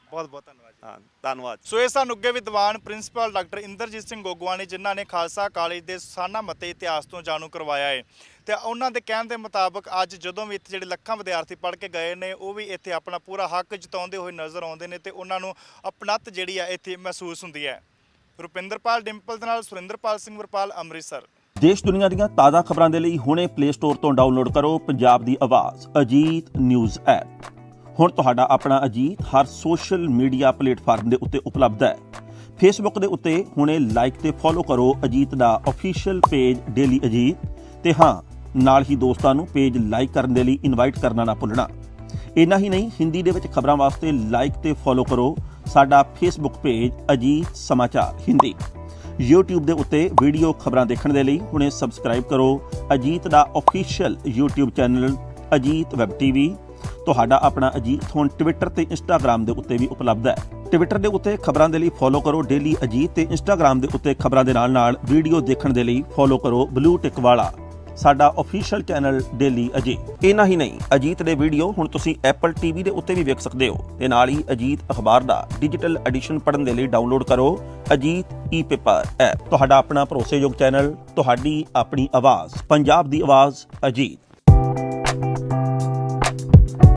ਬਹੁਤ ਬਹੁਤ ਧੰਨਵਾਦ। ਹਾਂ, ਧੰਨਵਾਦ। ਸੋ ਇਹ ਸਾਨੂੰ ਅੱਗੇ ਵਿਦਵਾਨ ਪ੍ਰਿੰਸੀਪਲ ਡਾਕਟਰ ਇੰਦਰਜੀਤ ਸਿੰਘ ਗੋਗਵਾਨੀ, ਜਿਨ੍ਹਾਂ ਨੇ ਖਾਲਸਾ ਕਾਲਜ ਦੇ ਸਾਨਾ ਮਤੇ ਇਤਿਹਾਸ ਤੋਂ ਜਾਣੂ ਕਰਵਾਇਆ ਹੈ, ਤੇ ਉਹਨਾਂ ਦੇ ਕਹਿਣ ਦੇ ਮੁਤਾਬਕ ਅੱਜ ਜਦੋਂ ਵੀ ਇੱਥੇ ਜਿਹੜੇ ਲੱਖਾਂ ਵਿਦਿਆਰਥੀ ਪੜ੍ਹ ਕੇ ਗਏ ਨੇ, ਉਹ ਵੀ ਇੱਥੇ ਆਪਣਾ ਪੂਰਾ ਹੱਕ ਜਤਾਉਂਦੇ ਹੋਏ ਨਜ਼ਰ ਆਉਂਦੇ ਨੇ, ਤੇ ਉਹਨਾਂ ਨੂੰ ਅਪਣੱਤ ਜਿਹੜੀ ਹੈ ਇੱਥੇ ਮਹਿਸੂਸ ਹੁੰਦੀ ਹੈ। ਰੁਪਿੰਦਰਪਾਲ ਡਿੰਪਲ ਦੇ ਨਾਲ ਸੁਰਿੰਦਰਪਾਲ ਸਿੰਘ ਵਰਪਾਲ, ਅੰਮ੍ਰਿਤਸਰ। ਦੇਸ਼ ਦੁਨੀਆ ਦੀਆਂ ਤਾਜ਼ਾ ਖਬਰਾਂ ਦੇ ਲਈ ਹੁਣੇ ਪਲੇ ਸਟੋਰ ਤੋਂ ਡਾਊਨਲੋਡ ਕਰੋ ਪੰਜਾਬ ਦੀ ਆਵਾਜ਼ ਅਜੀਤ ਨਿਊਜ਼ ਐਪ। ਹੁਣ ਤੁਹਾਡਾ ਆਪਣਾ ਅਜੀਤ ਹਰ ਸੋਸ਼ਲ ਮੀਡੀਆ ਪਲੇਟਫਾਰਮ ਦੇ ਉੱਤੇ ਉਪਲਬਧ ਹੈ। ਫੇਸਬੁੱਕ ਦੇ ਉੱਤੇ ਹੁਣੇ ਲਾਈਕ ਤੇ ਫੋਲੋ ਕਰੋ ਅਜੀਤ ਦਾ ਅਫੀਸ਼ੀਅਲ ਪੇਜ ਡੇਲੀ ਅਜੀਤ, ਤੇ ਹਾਂ ਨਾਲ ਹੀ ਦੋਸਤਾਂ ਨੂੰ ਪੇਜ ਲਾਈਕ ਕਰਨ ਦੇ ਲਈ ਇਨਵਾਈਟ ਕਰਨਾ ਨਾ ਭੁੱਲਣਾ। ਇੰਨਾ ਹੀ ਨਹੀਂ, ਹਿੰਦੀ ਦੇ ਵਿੱਚ ਖਬਰਾਂ ਵਾਸਤੇ ਲਾਈਕ ਤੇ ਫੋਲੋ ਕਰੋ ਸਾਡਾ ਫੇਸਬੁੱਕ ਪੇਜ ਅਜੀਤ ਸਮਾਚਾਰ ਹਿੰਦੀ। YouTube ਦੇ ਉੱਤੇ ਵੀਡੀਓ ਖਬਰਾਂ ਦੇਖਣ ਦੇ ਲਈ ਹੁਣੇ ਸਬਸਕ੍ਰਾਈਬ ਕਰੋ ਅਜੀਤ ਦਾ official YouTube channel Ajit web TV. ਤੁਹਾਡਾ ਆਪਣਾ ਅਜੀਤ ਹੁਣ ਟਵਿੱਟਰ ਤੇ ਇੰਸਟਾਗ੍ਰਾਮ ਦੇ ਉੱਤੇ ਵੀ ਉਪਲਬਧ ਹੈ। ਟਵਿੱਟਰ ਦੇ ਉੱਤੇ ਖਬਰਾਂ ਦੇ ਲਈ ਫੋਲੋ ਕਰੋ ਡੇਲੀ ਅਜੀਤ, ਤੇ ਇੰਸਟਾਗ੍ਰਾਮ ਦੇ ਉੱਤੇ ਖਬਰਾਂ ਦੇ ਨਾਲ ਨਾਲ ਵੀਡੀਓ ਦੇਖਣ ਦੇ ਲਈ ਫੋਲੋ ਕਰੋ ਬਲੂ ਟਿਕ ਵਾਲਾ ਸਾਡਾ ਅਫੀਸ਼ੀਅਲ ਚੈਨਲ ਡੇਲੀ ਅਜੀਤ। ਇੰਨਾ ਹੀ ਨਹੀਂ, ਅਜੀਤ ਦੇ ਵੀਡੀਓ ਹੁਣ ਤੁਸੀਂ ਐਪਲ ਟੀਵੀ ਦੇ ਉੱਤੇ ਵੀ ਵੇਖ ਸਕਦੇ ਹੋ ਤੇ ਨਾਲ ਹੀ ਅਜੀਤ ਅਖਬਾਰ ਦਾ ਡਿਜੀਟਲ ਐਡੀਸ਼ਨ ਪੜ੍ਹਨ ਦੇ ਲਈ ਡਾਊਨਲੋਡ ਕਰੋ ਅਜੀਤ ਈ-ਪੇਪਰ ਐਪ। ਤੁਹਾਡਾ ਆਪਣਾ ਭਰੋਸੇਯੋਗ ਚੈਨਲ, ਤੁਹਾਡੀ ਆਪਣੀ ਆਵਾਜ਼, ਪੰਜਾਬ ਦੀ ਆਵਾਜ਼, ਅਜੀਤ।